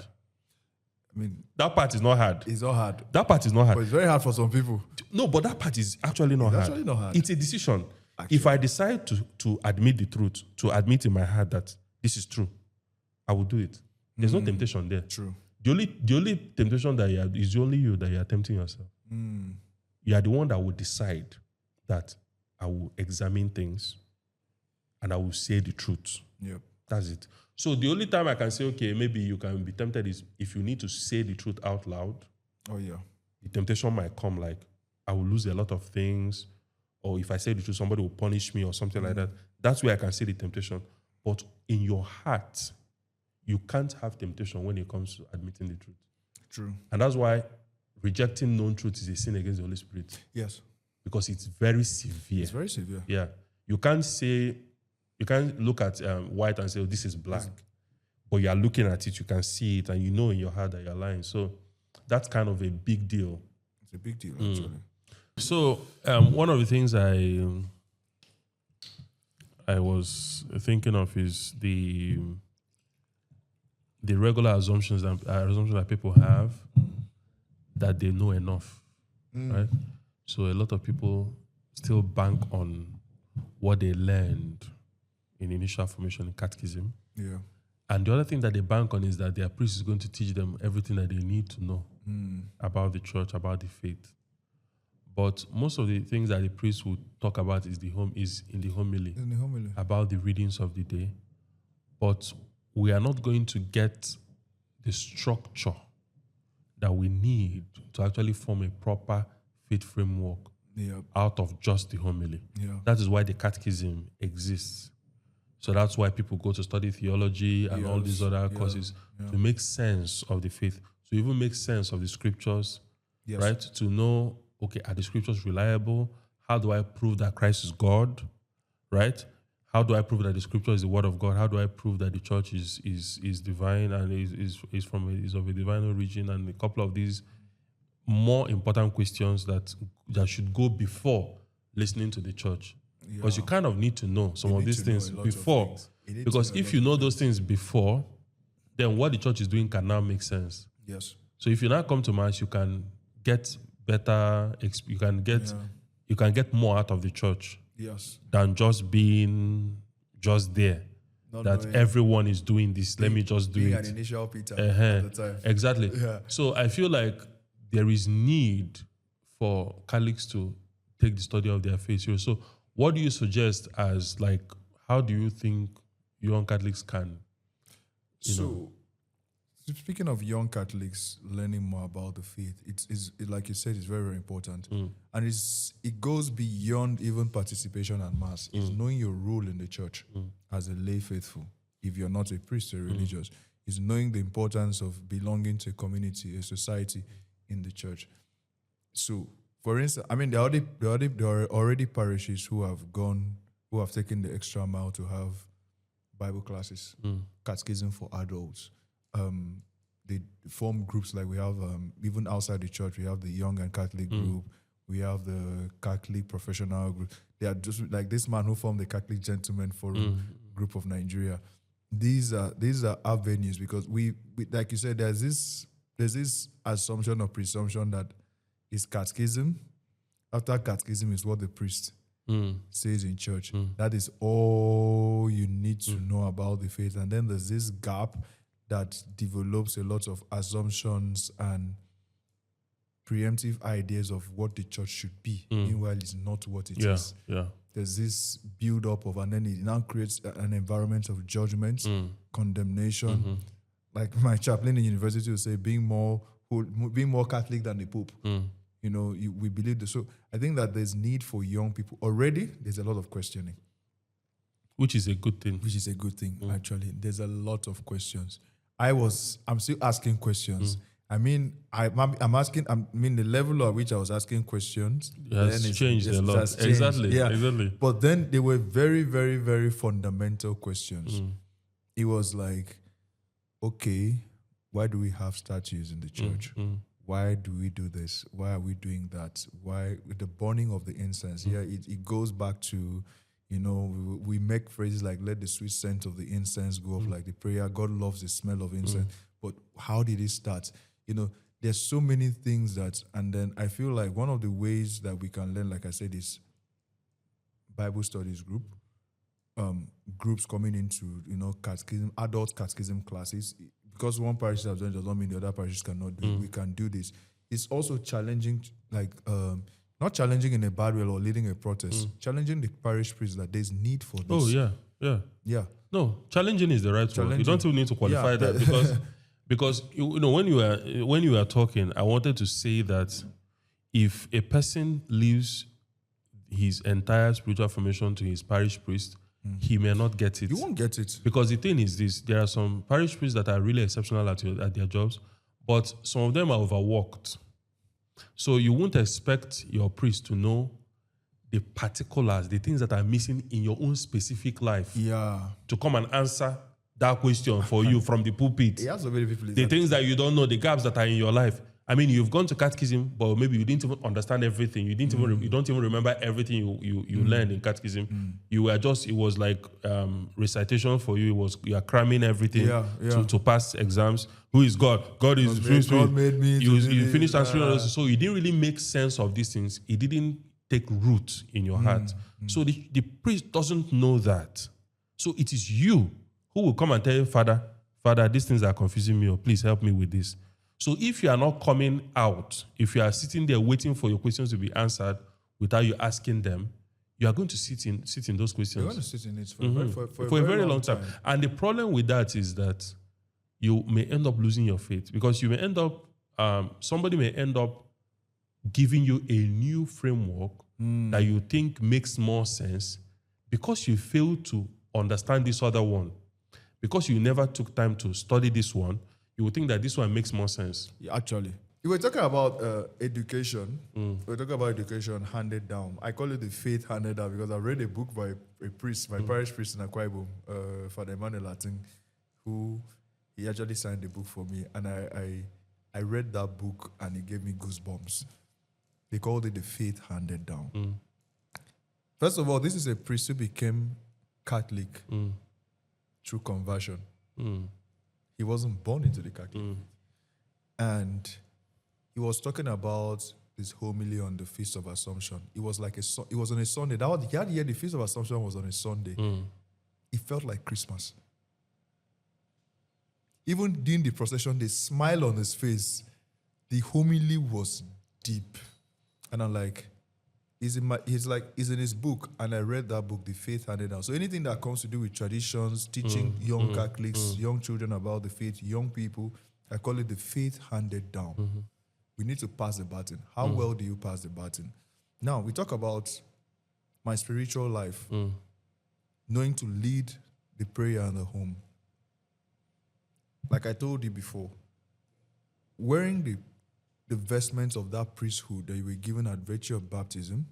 I mean, that part is not hard. It's not hard. That part is not hard. But it's very hard for some people. No, but that part is actually not hard. Actually not hard. It's a decision. Actually. If I decide to admit the truth, to admit in my heart that this is true, I will do it. There's no temptation there. True. The only temptation that you have is only you that you are tempting yourself. You are the one that will decide that I will examine things and I will say the truth. Yep. That's it. So the only time I can say, okay, maybe you can be tempted is if you need to say the truth out loud. Oh, yeah. The temptation might come like, I will lose a lot of things, or if I say the truth, somebody will punish me or something like that. That's where I can see the temptation. But in your heart, you can't have temptation when it comes to admitting the truth. True. And that's why rejecting known truth is a sin against the Holy Spirit. Yes. Because it's very severe. It's very severe. Yeah. You can't look at white and say, oh, this is black. But you are looking at it, you can see it, and you know in your heart that you're lying. So that's kind of a big deal. It's a big deal, actually. So one of the things I was thinking of is the regular assumptions that people have that they know enough, right? So a lot of people still bank on what they learned in initial formation in catechism. Yeah. And the other thing that they bank on is that their priest is going to teach them everything that they need to know about the church, about the faith. But most of the things that the priest would talk about is in the homily. In the homily. About the readings of the day. But we are not going to get the structure that we need to actually form a proper faith framework out of just the homily. Yeah. That is why the catechism exists. So that's why people go to study theology and all these other courses to make sense of the faith, to even make sense of the scriptures, right? To know, okay, are the scriptures reliable? How do I prove that Christ is God, right? How do I prove that the scripture is the word of God? How do I prove that the church is divine and is of a divine origin? And a couple of these more important questions that should go before listening to the church. Because you kind of need to know some of these things before. Because if you know those things before, then what the church is doing can now make sense. Yes. So if you now come to Mass, you can get better, you can get more out of the church. Yes. Than just being just there. Not that everyone is doing this. Let me just do it. An initial Peter at the time. Exactly. Yeah. So I feel like there is need for Catholics to take the study of their faith serious. So what do you suggest as how do you think young Catholics can, Speaking of young Catholics learning more about the faith, it's like you said, it's very, very important. And it goes beyond even participation at Mass. It's knowing your role in the church as a lay faithful. If you're not a priest or religious, it's knowing the importance of belonging to a community, a society in the church. So, for instance, I mean, there are already parishes who have taken the extra mile to have Bible classes, catechism for adults. They form groups like we have, even outside the church, we have the Young and Catholic group, we have the Catholic professional group. They are just like this man who formed the Catholic Gentlemen Forum group of Nigeria. These are avenues because we like you said, there's this assumption or presumption that is catechism. After catechism is what the priest says in church. That is all you need to know about the faith. And then there's this gap that develops a lot of assumptions and preemptive ideas of what the church should be. Meanwhile, it's not what it is. Yeah. There's this build-up of, and then it now creates an environment of judgment, condemnation. Like my chaplain in university will say, being more Catholic than the Pope. We believe this. So I think that there's need for young people. Already, there's a lot of questioning. Which is a good thing. Actually. There's a lot of questions. I'm still asking questions. I mean, the level at which I was asking questions has changed a lot. Exactly. But then they were very, very, very fundamental questions. It was like, okay, why do we have statues in the church? Why do we do this? Why are we doing that? Why with the burning of the incense? Yeah, it goes back to, we make phrases like "let the sweet scent of the incense go up," like the prayer. God loves the smell of incense. But how did it start? There's so many things and then I feel like one of the ways that we can learn, like I said, is Bible studies groups coming into, catechism, adult catechism classes. Because one parish has done it does not mean the other parishes cannot do it. We can do this. It's also challenging, not challenging in a bad way or leading a protest, challenging the parish priest that there's need for this. Oh, yeah. No, challenging is the right word. You don't even need to qualify that because when you were talking, I wanted to say that if a person leaves his entire spiritual formation to his parish priest, he may not get it. You won't get it. Because the thing is this, there are some parish priests that are really exceptional at their jobs, but some of them are overworked. So you won't expect your priest to know the particulars, the things that are missing in your own specific life. Yeah. To come and answer that question for you from the pulpit. He has so many people. The things that you don't know, the gaps that are in your life. I mean, you've gone to catechism, but maybe you didn't even understand everything. You don't even remember everything you learned in catechism. You were it was like recitation for you. You are cramming everything to pass exams. Who is God? God is God made me. You finished answering all those. So you didn't really make sense of these things. It didn't take root in your heart. So the priest doesn't know that. So it is you who will come and tell you, Father, these things are confusing me, or please help me with this. So if you are not coming out, if you are sitting there waiting for your questions to be answered without you asking them, you are going to sit in those questions. You're going to sit in it for a very long time. And the problem with that is that you may end up losing your faith, because you may end up, somebody may end up giving you a new framework that you think makes more sense, because you fail to understand this other one. Because you never took time to study this one, you would think that this one makes more sense. Yeah, actually. You were talking about education. We're talking about education handed down. I call it the faith handed down because I read a book by a priest, my parish priest in Akwa Ibom, Father Emmanuel Latin, who he actually signed the book for me. And I read that book and it gave me goosebumps. They called it the faith handed down. First of all, this is a priest who became Catholic through conversion. He wasn't born into the Catholic faith. And he was talking about this homily on the Feast of Assumption. It was like it was on a Sunday. The Feast of Assumption was on a Sunday. It felt like Christmas. Even during the procession, the smile on his the homily was deep. And I'm like, he's in his book, and I read that book, The Faith Handed Down. So anything that comes to do with traditions, teaching young Catholics, young children about the faith, young people, I call it the faith handed down. We need to pass the baton. How well do you pass the baton? Now, we talk about my spiritual life, knowing to lead the prayer in the home. Like I told you before, wearing the vestments of that priesthood that you were given at virtue of baptism,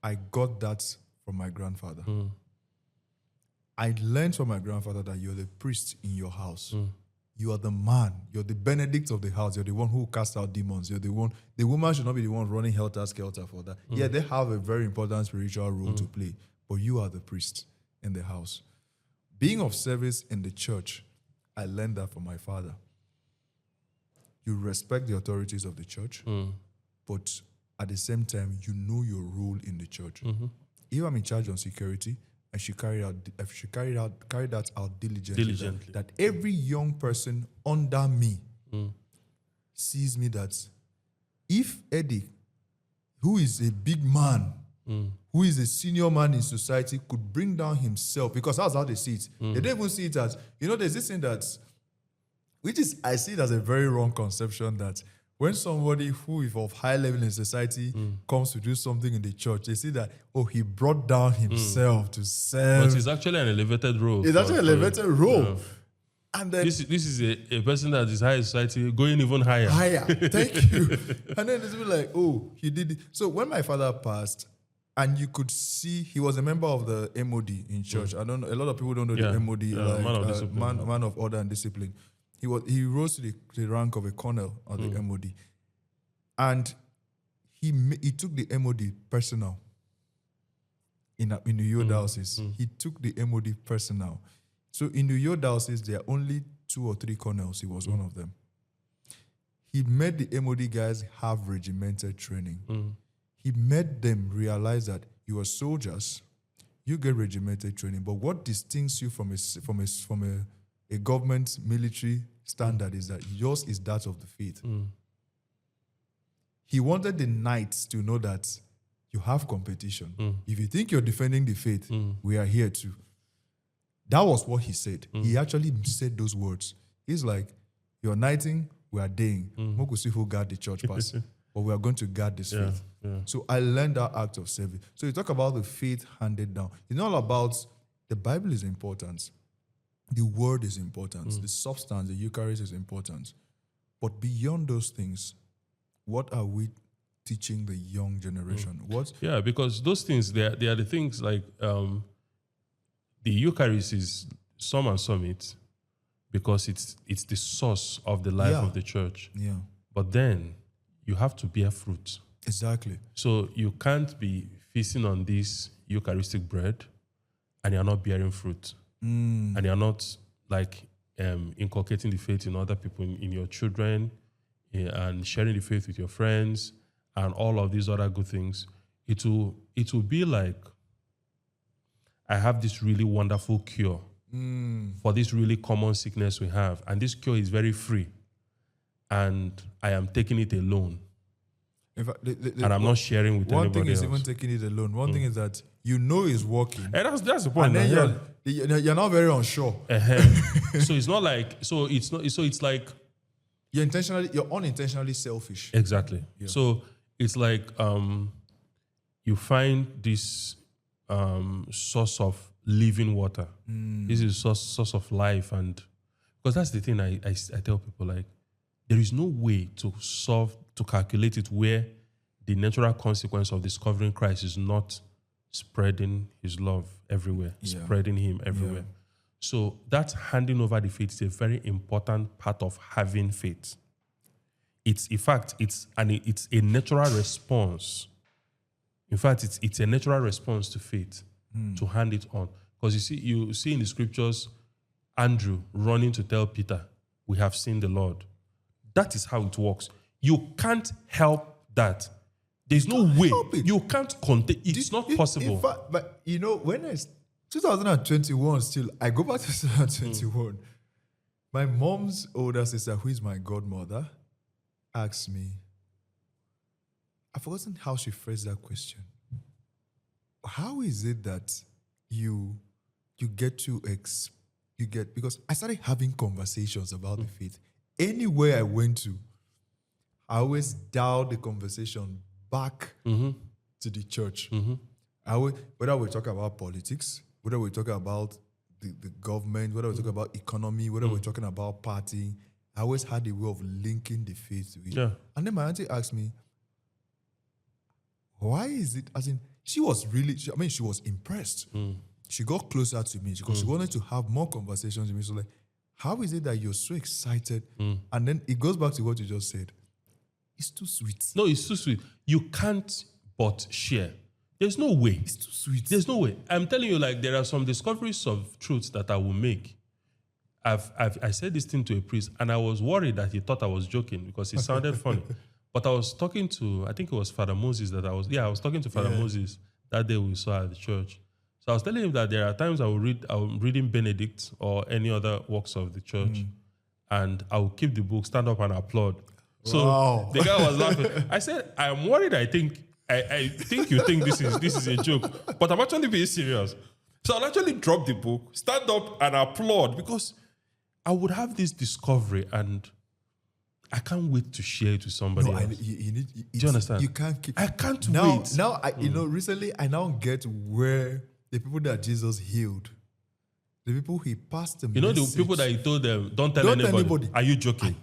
I got that from my grandfather. I learned from my grandfather that you're the priest in your house. You are the man. You're the Benedict of the house. You're the one who casts out demons. You're the one. The woman should not be the one running helter-skelter for that. Yeah, they have a very important spiritual role to play, but you are the priest in the house. Being of service in the church, I learned that from my father. You respect the authorities of the church, but at the same time, you know your role in the church. If I'm in charge on security, I should carry that out diligently. That every young person under me sees me that if Eddie, who is a big man, who is a senior man in society, could bring down himself, because that's how they see it. They don't even see it as, there's this thing that, I see it as a very wrong conception, that when somebody who is of high level in society comes to do something in the church, they see that, he brought down himself to serve. But it's actually an elevated role. It's actually an elevated role. Yeah. And then this is a person that is high in society going even higher. Thank you. And then it's like, he did it. So when my father passed, and you could see he was a member of the MOD in church. I don't know, a lot of people don't know the MOD, man of discipline. Man of order and discipline. He rose to the rank of a colonel of the MOD, and he took the MOD personal. In the Uyo diocese, he took the MOD personal. So in the Uyo diocese, there are only 2 or 3 colonels. He was one of them. He made the MOD guys have regimented training. He made them realize that you are soldiers, you get regimented training, but what distinguishes you from a government military standard is that yours is that of the faith. He wanted the knights to know that you have competition. If you think you're defending the faith, we are here too. That was what he said. He actually said those words. He's like, you're knighting, we are daying. We'll see who guard the church pass. But we are going to guard this faith. So I learned that act of service. So you talk about the faith handed down. It's not all about the Bible is important. The word is important. The substance, the Eucharist is important. But beyond those things, what are we teaching the young generation? Yeah, because those things, they are the things like the Eucharist is some and summit because it's the source of the life of the church. Yeah. But then you have to bear fruit. Exactly. So you can't be feasting on this Eucharistic bread and you're not bearing fruit. And you're not like inculcating the faith in other people, in your children, and sharing the faith with your friends and all of these other good things. It will be like, I have this really wonderful cure for this really common sickness we have. And this cure is very free. And I am taking it alone. In fact, and I'm not sharing with anybody else. One thing is even taking it alone. One thing is that you know it's working. And that's the point. And then you're not very unsure. So it's not like, so it's like you're unintentionally selfish. Exactly. Yeah. So it's like you find this source of living water. This is source of life, and because that's the thing I tell people, like, there is no way to calculate it where the natural consequence of discovering Christ is not spreading his love everywhere, spreading him everywhere. Yeah. So that handing over the faith is a very important part of having faith. It's, in fact, it's a natural response. In fact, it's a natural response to faith to hand it on. Because you see in the scriptures, Andrew running to tell Peter, we have seen the Lord. That is how it works. You can't help that. There's no way. You can't contain. It's not possible. In fact, but when it's 2021 still, I go back to 2021. My mom's older sister, who is my godmother, asked me, I've forgotten how she phrased that question. How is it that you get because I started having conversations about the faith. Anywhere I went to, I always dialed the conversation back to the church. Whether we talk about politics, whether we talk about the government, whether we talk about economy, whether we're talking about partying, I always had a way of linking the faith to it. Yeah. And then my auntie asked me, why is it, as in, she was impressed. She got closer to me because she wanted to have more conversations with me. So like, how is it that you're so excited? And then it goes back to what you just said. It's too sweet. No, it's too sweet. You can't but share. There's no way. It's too sweet. There's no way. I'm telling you, like, there are some discoveries of truths that I will make. I said this thing to a priest, and I was worried that he thought I was joking because it sounded funny. But I was talking to, I think it was Father Moses I was talking to Father Moses that day we saw at the church. So I was telling him that there are times I'm reading Benedict or any other works of the church, and I will keep the book, stand up and applaud. So the guy was laughing. I said, I'm worried. I think you think this is a joke, but I'm actually being serious. So I'll actually drop the book, stand up and applaud because I would have this discovery and I can't wait to share it with somebody else. Do you understand? You can't keep. I can't wait. Now, recently I now get where the people that Jesus healed, the people he passed the message. The people that he told them, don't tell anybody. Are you joking?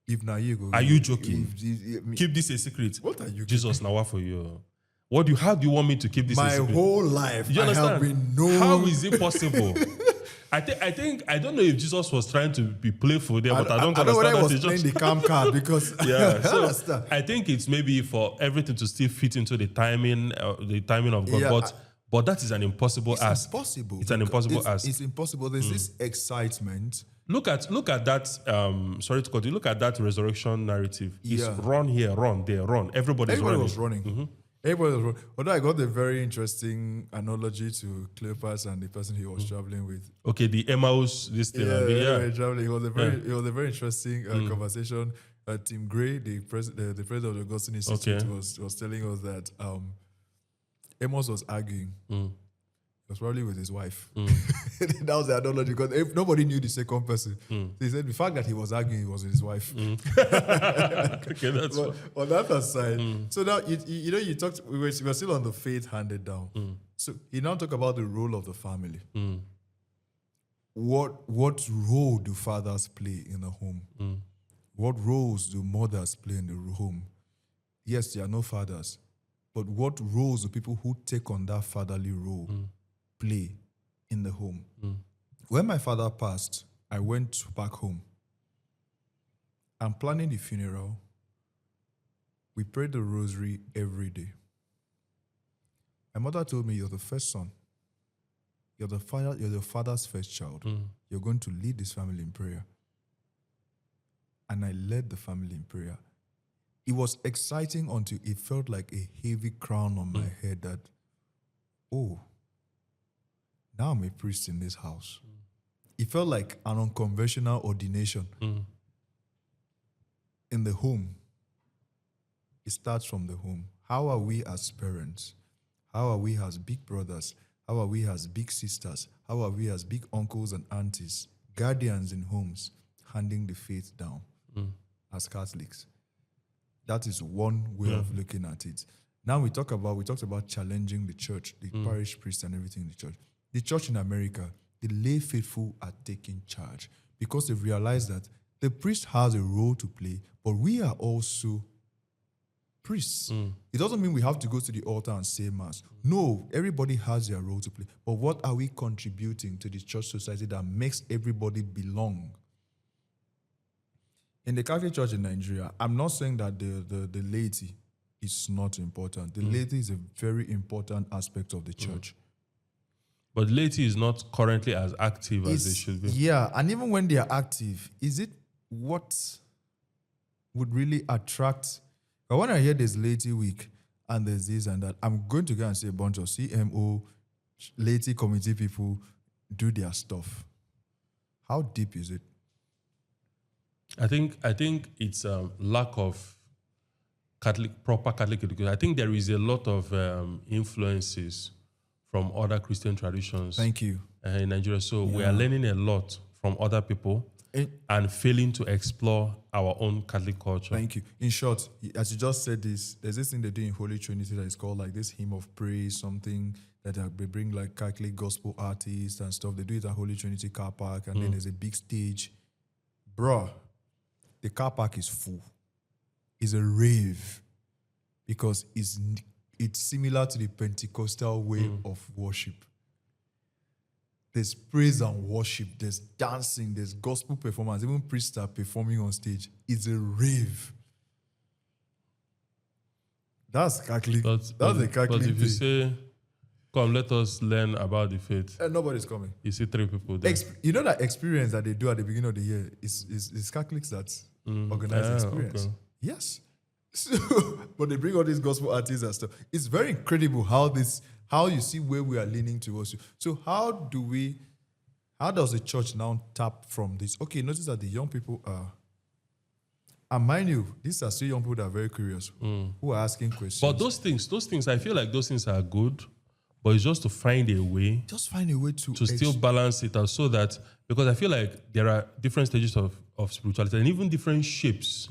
If now you go. Are you joking? Keep this a secret. What are you? Jesus, now what for you? How do you want me to keep this a secret? My whole life, you understand? I have been known. How is it possible? I don't know if Jesus was trying to be playful there, but I don't know whether understand I was that. playing the calm card because Yeah, so I think it's maybe for everything to still fit into the timing of God. Yeah, but that is an impossible ask. impossible. It's an impossible ask. It's impossible. There's this excitement. Look at that. Sorry to cut you. Look at that resurrection narrative. It's run here, run there, run. Everybody was running. Mm-hmm. Everybody was running. Although I got a very interesting analogy to Cleopas and the person he was traveling with. Okay, the Emmaus, this thing. Traveling. It was a very interesting conversation. Tim Gray, the president of the Augustine Institute, was telling us that Amos was arguing. He was probably with his wife. That was the analogy because if nobody knew the second person. They said the fact that he was arguing, he was with his wife. Okay, that's but on that aside. So now you talked. We were still on the faith handed down. So he now talk about the role of the family. What role do fathers play in the home? What roles do mothers play in the home? Yes, there are no fathers, but what roles do people who take on that fatherly role play in the home? When my father passed, I went back home. I'm planning the funeral. We prayed the rosary every day. My mother told me, "You're the first son. You're the father's first child. You're going to lead this family in prayer." And I led the family in prayer. It was exciting until it felt like a heavy crown on my head that, oh, now I'm a priest in this house. It felt like an unconventional ordination. In the home, it starts from the home. How are we as parents? How are we as big brothers? How are we as big sisters? How are we as big uncles and aunties, guardians in homes, handing the faith down as Catholics? That is one way of looking at it. Now we talked about challenging the church, the parish priest and everything in the church. The church in America, the lay faithful are taking charge because they've realized that the priest has a role to play, but we are also priests. It doesn't mean we have to go to the altar and say mass. No, everybody has their role to play. But what are we contributing to the church society that makes everybody belong? In the Catholic Church in Nigeria, I'm not saying that the laity is not important. The laity is a very important aspect of the church. But laity is not currently as active as they should be. Yeah, and even when they are active, is it what would really attract? But when I hear there's laity week and there's this and that, I'm going to go and see a bunch of CMO, laity committee people do their stuff. How deep is it? I think it's lack of proper Catholic education. I think there is a lot of influences from other Christian traditions. Thank you. In Nigeria. So we are learning a lot from other people and failing to explore our own Catholic culture. Thank you. In short, as you just said this, there's this thing they do in Holy Trinity that is called like this hymn of praise, something that they bring like Catholic gospel artists and stuff. They do it at Holy Trinity car park and then there's a big stage. Bruh, the car park is full. It's a rave because it's similar to the Pentecostal way of worship. There's praise and worship, there's dancing, there's gospel performance, even priests are performing on stage. It's a rave. That's Catholic. That's the Catholic But if you thing. say, come, let us learn about the faith. Nobody's coming. You see 3 people there. You know that experience that they do at the beginning of the year is Catholics that organize experience. Okay. Yes. So, but they bring all these gospel artists and stuff. It's very incredible how you see where we are leaning towards. So how does the church now tap from this? Okay, notice that the young people are, and mind you, these are still young people that are very curious, who are asking questions. But those things, I feel like those things are good, but it's just to find a way. Just find a way to still balance it out so that, because I feel like there are different stages of spirituality and even different shapes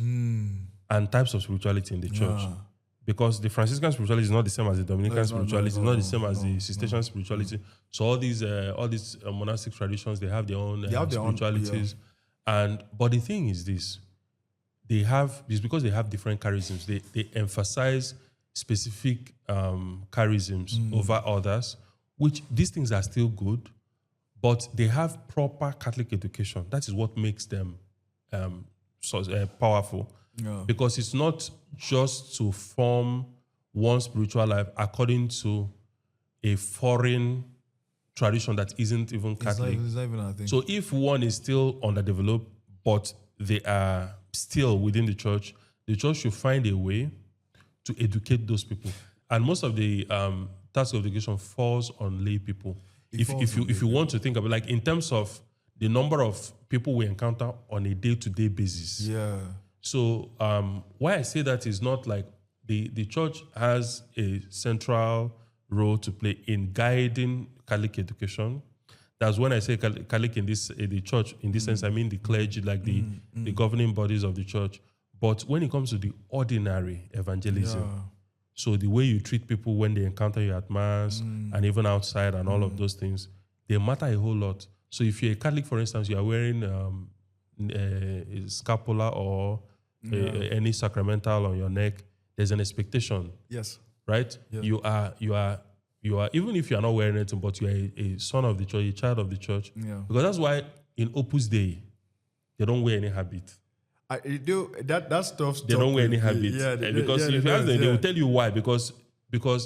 and types of spirituality in the church. Because the Franciscan spirituality is not the same as the Dominican spirituality, it's not the same as the Cistercian spirituality. So all these monastic traditions, they have their own spiritualities. But the thing is this, it's because they have different charisms. They emphasize specific charisms over others, which these things are still good, but they have proper Catholic education. That is what makes them powerful. Yeah. Because it's not just to form one spiritual life according to a foreign tradition that isn't even Catholic. It's not even a thing. So if one is still underdeveloped, but they are still within the church should find a way to educate those people. And most of the task of education falls on lay people. If you want to think about, like, in terms of the number of people we encounter on a day-to-day basis. Yeah. So why I say that is not like the church has a central role to play in guiding Catholic education. That's when I say Catholic in this the church, in this sense, I mean the clergy, like the governing bodies of the church. But when it comes to the ordinary evangelism, so the way you treat people when they encounter you at mass and even outside and all of those things, they matter a whole lot. So if you're a Catholic, for instance, you are wearing a scapula or any sacramental on your neck, there's an expectation. Yes. Right? Yeah. You are even if you are not wearing anything, but you are a son of the church, a child of the church. Yeah. Because that's why in Opus Dei, they don't wear any habit. That stuff. They don't wear any habit. Yeah, because if you ask them, they will tell you why. Because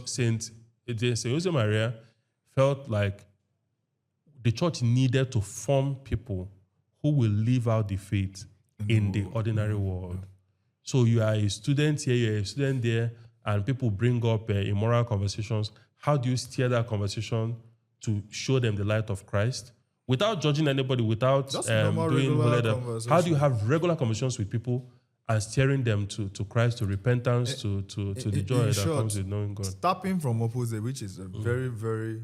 Saint Josemaria felt like the church needed to form people who will live out the faith in the ordinary world. Yeah. So you are a student here, you're a student there, and people bring up immoral conversations. How do you steer that conversation to show them the light of Christ without judging anybody, without doing whatever? How do you have regular conversations with people and steering them to Christ, to repentance, to the joy that comes with knowing God? Stopping from Opus Dei, which is a very, very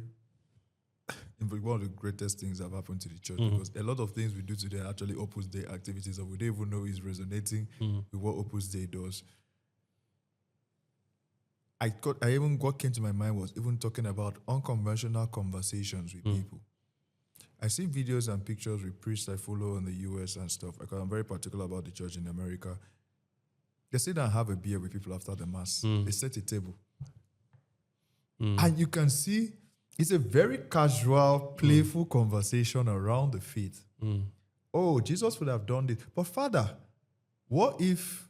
one of the greatest things that have happened to the church, because a lot of things we do today are actually Opus Dei activities that we don't even know is resonating with what Opus Dei does. What came to my mind was even talking about unconventional conversations with people. I see videos and pictures with priests I follow in the US and stuff, because I'm very particular about the church in America. They sit and have a beer with people after the mass. They set a table. And you can see it's a very casual, playful conversation around the faith. Oh, Jesus would have done this. But Father, what if...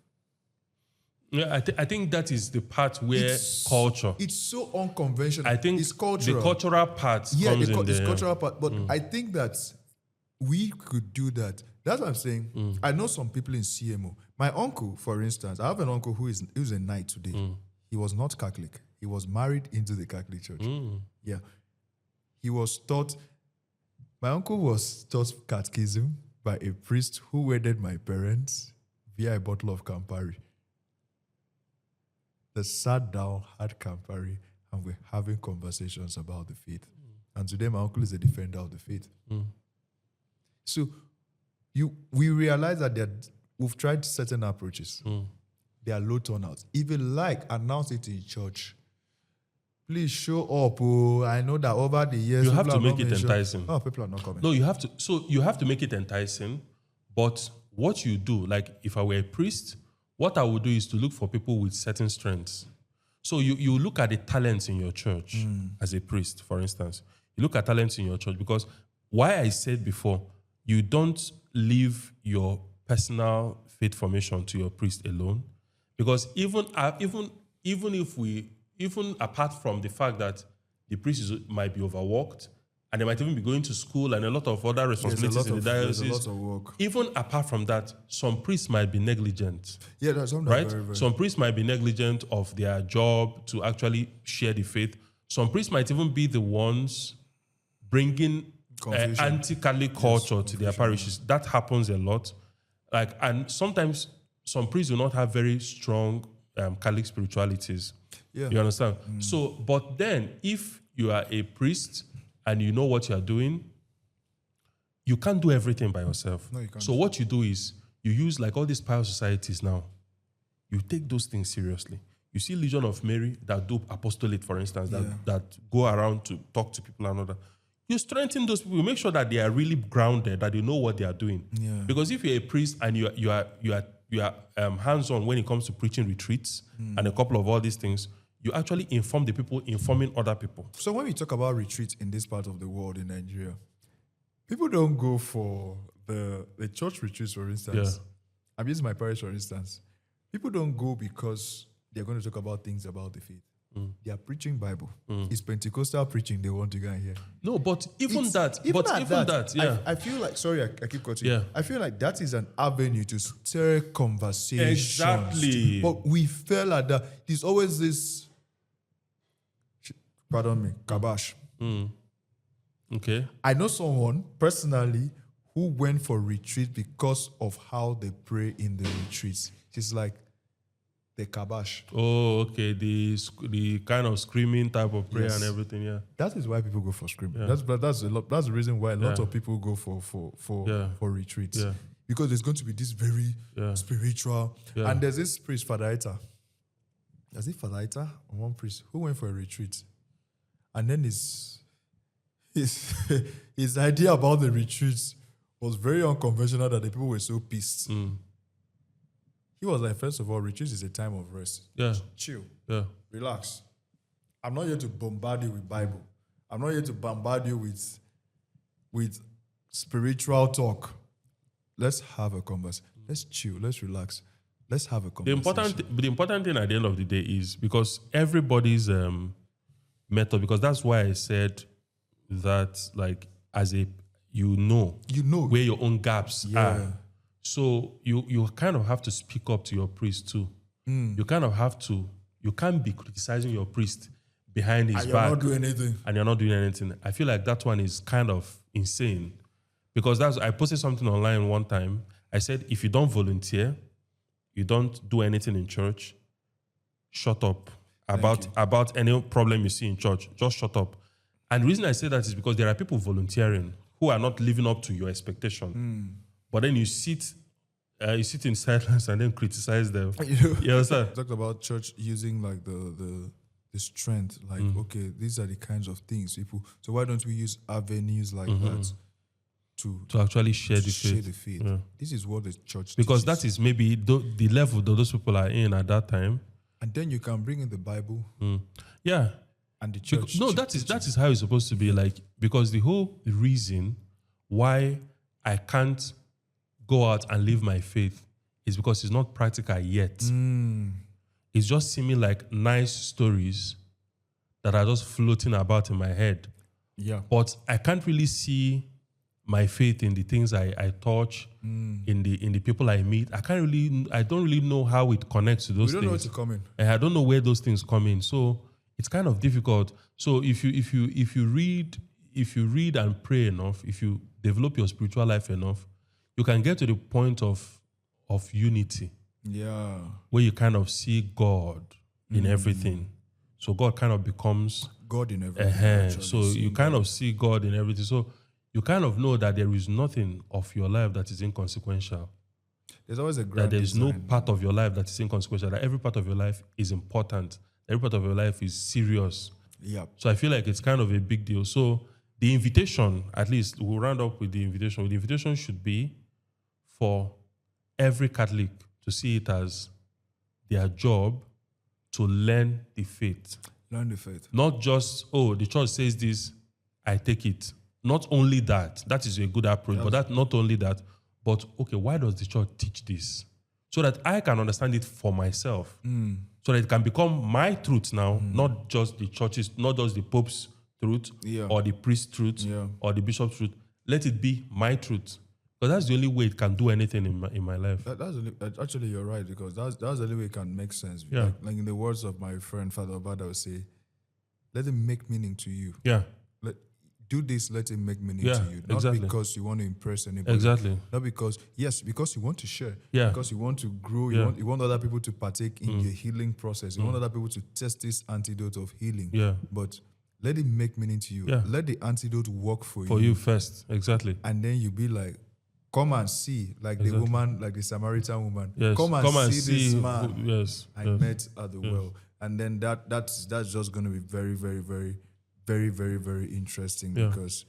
Yeah, I think that is the part where culture... It's so unconventional. I think it's cultural. The cultural part comes in there. It's cultural part. But I think that we could do that. That's what I'm saying. I know some people in CMO. My uncle, for instance, I have an uncle who's a knight today. He was not Catholic. He was married into the Catholic Church. Yeah. He was taught... My uncle was taught catechism by a priest who wedded my parents via a bottle of Campari. They sat down, had Campari, and we're having conversations about the faith. And today, my uncle is a defender of the faith. So, we realize that we've tried certain approaches. They are low turnouts. If you announce it in church. Please show up. Oh, I know that over the years... You have to make it enticing. Oh, people are not coming. No, you have to. So you have to make it enticing. But what you do, like if I were a priest, what I would do is to look for people with certain strengths. So you look at the talents in your church as a priest, for instance. You look at talents in your church because why I said before, you don't leave your personal faith formation to your priest alone. Because even apart from the fact that the priest might be overworked and they might even be going to school and a lot of other responsibilities in the diocese. There's a lot of work. Even apart from that, some priests might be negligent. Yeah, that's something right? Very, very... Some priests might be negligent of their job to actually share the faith. Some priests might even be the ones bringing anti-Catholic culture to their parishes. That happens a lot. And sometimes some priests do not have very strong Catholic spiritualities. Yeah. You understand? So, but then if you are a priest and you know what you are doing, you can't do everything by yourself. No, you can't. So what you do is you use all these pious societies now. You take those things seriously. You see Legion of Mary that do apostolate, for instance, that go around to talk to people and all that. You strengthen those people. You make sure that they are really grounded, that they know what they are doing. Yeah. Because if you're a priest and you are hands-on when it comes to preaching retreats and a couple of all these things, you actually inform the people informing other people. So when we talk about retreats in this part of the world, in Nigeria, People don't go for the church retreats, for instance. I'm using my parish, for instance. People don't go because they're going to talk about things about the faith. They are preaching Bible. It's Pentecostal preaching they want to go and hear. No, but even that, I feel like, sorry, I keep cutting. Yeah. I feel like that is an avenue to stir conversation. Exactly. But we fell at that. There's always this, pardon me, kabash. Okay. I know someone personally who went for retreat because of how they pray in the retreats. She's like, the kabash. Oh, okay. The kind of screaming type of prayer and everything. Yeah. That is why people go for screaming. Yeah. That's the reason why a lot of people go for retreats. Yeah. Because there's going to be this very spiritual. Yeah. And there's this priest, Father Ita. Is it Father Ita? One priest who went for a retreat. And then his idea about the retreats was very unconventional that the people were so pissed. He was like, first of all, retreat is a time of rest. Yeah. Chill. Yeah. Relax. I'm not here to bombard you with Bible. I'm not here to bombard you with spiritual talk. Let's have a conversation. Let's chill. Let's relax. Let's have a conversation. The important thing at the end of the day is because everybody's method, because that's why I said that, like, as a you know where your own gaps are. So you kind of have to speak up to your priest too. You kind of have to. You can't be criticizing your priest behind his back. And you're not doing anything. I feel like that one is kind of insane. Because I posted something online one time. I said, if you don't volunteer, you don't do anything in church, shut up. About any problem you see in church, just shut up. And the reason I say that is because there are people volunteering who are not living up to your expectation. But then you sit in silence and then criticize them. You understand? Talked about church using like the strength. Like, okay, these are the kinds of things people. So why don't we use avenues like that to actually share the faith? Yeah. This is what the church because teaches. that is maybe the level that those people are in at that time. And then you can bring in the Bible. Yeah. And the church. That is how it's supposed to be. Like, because the whole reason why I can't go out and live my faith is because it's not practical yet. It's just seeming like nice stories that are just floating about in my head. Yeah. But I can't really see my faith in the things I touch, in the people I meet. I don't really know how it connects to those things. We don't know where to come in. And I don't know where those things come in. So it's kind of difficult. So if you read and pray enough, if you develop your spiritual life enough, you can get to the point of unity. Yeah. Where you kind of see God in everything. So God kind of becomes God in everything. So you kind of see God in everything. So you kind of know that there is nothing of your life that is inconsequential. There's always a grand that there is design. no part of your life that is inconsequential. That every part of your life is important. Every part of your life is serious. Yeah. So I feel like it's kind of a big deal. So the invitation, at least we'll round up with the invitation. The invitation should be for every Catholic to see it as their job to learn the faith. Learn the faith. Not just, the church says this, I take it. Not only that is a good approach, but not only that, but okay, why does the church teach this? So that I can understand it for myself. So that it can become my truth now, not just the church's, not just the Pope's truth or the priest's truth or the bishop's truth. Let it be my truth. Because that's the only way it can do anything in my life. Actually, you're right, because that's the only way it can make sense. Yeah. Like in the words of my friend Father Obada would say, let it make meaning to you. Yeah. Do this, let it make meaning to you. Not exactly. because you want to impress anybody. Exactly. Not because you want to share. Yeah. Because you want to grow. You want other people to partake in your healing process. You want other people to test this antidote of healing. Yeah. But let it make meaning to you. Yeah. Let the antidote work for you. For you first. Exactly. And then you be like, come and see, like the woman, like the Samaritan woman. Yes. Come and see this man I yes. met at the well. And then that's just going to be very, very, very, very, very, very interesting because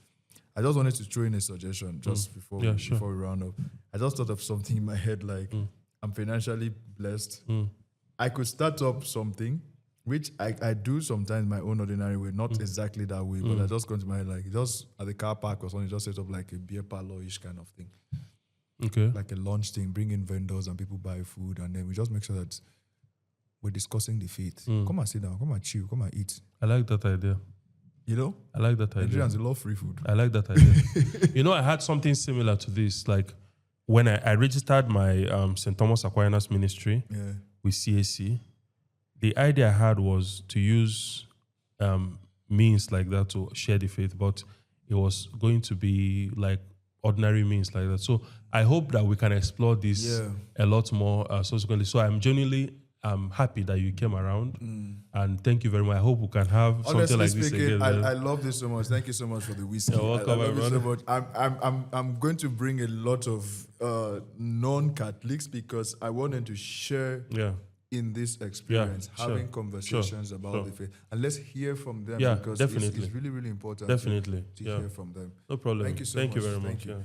I just wanted to throw in a suggestion just before we round up. I just thought of something in my head, like I'm financially blessed. I could start up something which I do sometimes my own ordinary way, not exactly that way, but I just go to my like just at the car park or something, just set up like a beer parlor-ish kind of thing. Okay. Like a lunch thing, bring in vendors and people buy food, and then we just make sure that we're discussing the faith. Come and sit down, come and chill, come and eat. I like that idea. You know? I like that idea. Nigerians love free food. I like that idea. You know, I had something similar to this. Like when I registered my St. Thomas Aquinas ministry with CAC, the idea I had was to use means like that to share the faith, but it was going to be like ordinary means like that. So I hope that we can explore this a lot more subsequently. So I'm genuinely happy that you came around, and thank you very much. I hope we can have something like this again. I love this so much. Thank you so much for the whiskey. You're welcome, I love it so brother. much. I'm going to bring a lot of non-Catholics because I want them to share in this experience, having conversations about the faith, and let's hear from them because definitely. It's really, really important Definitely to hear from them. No problem. Thank you so much. Thank you very much. Thank you.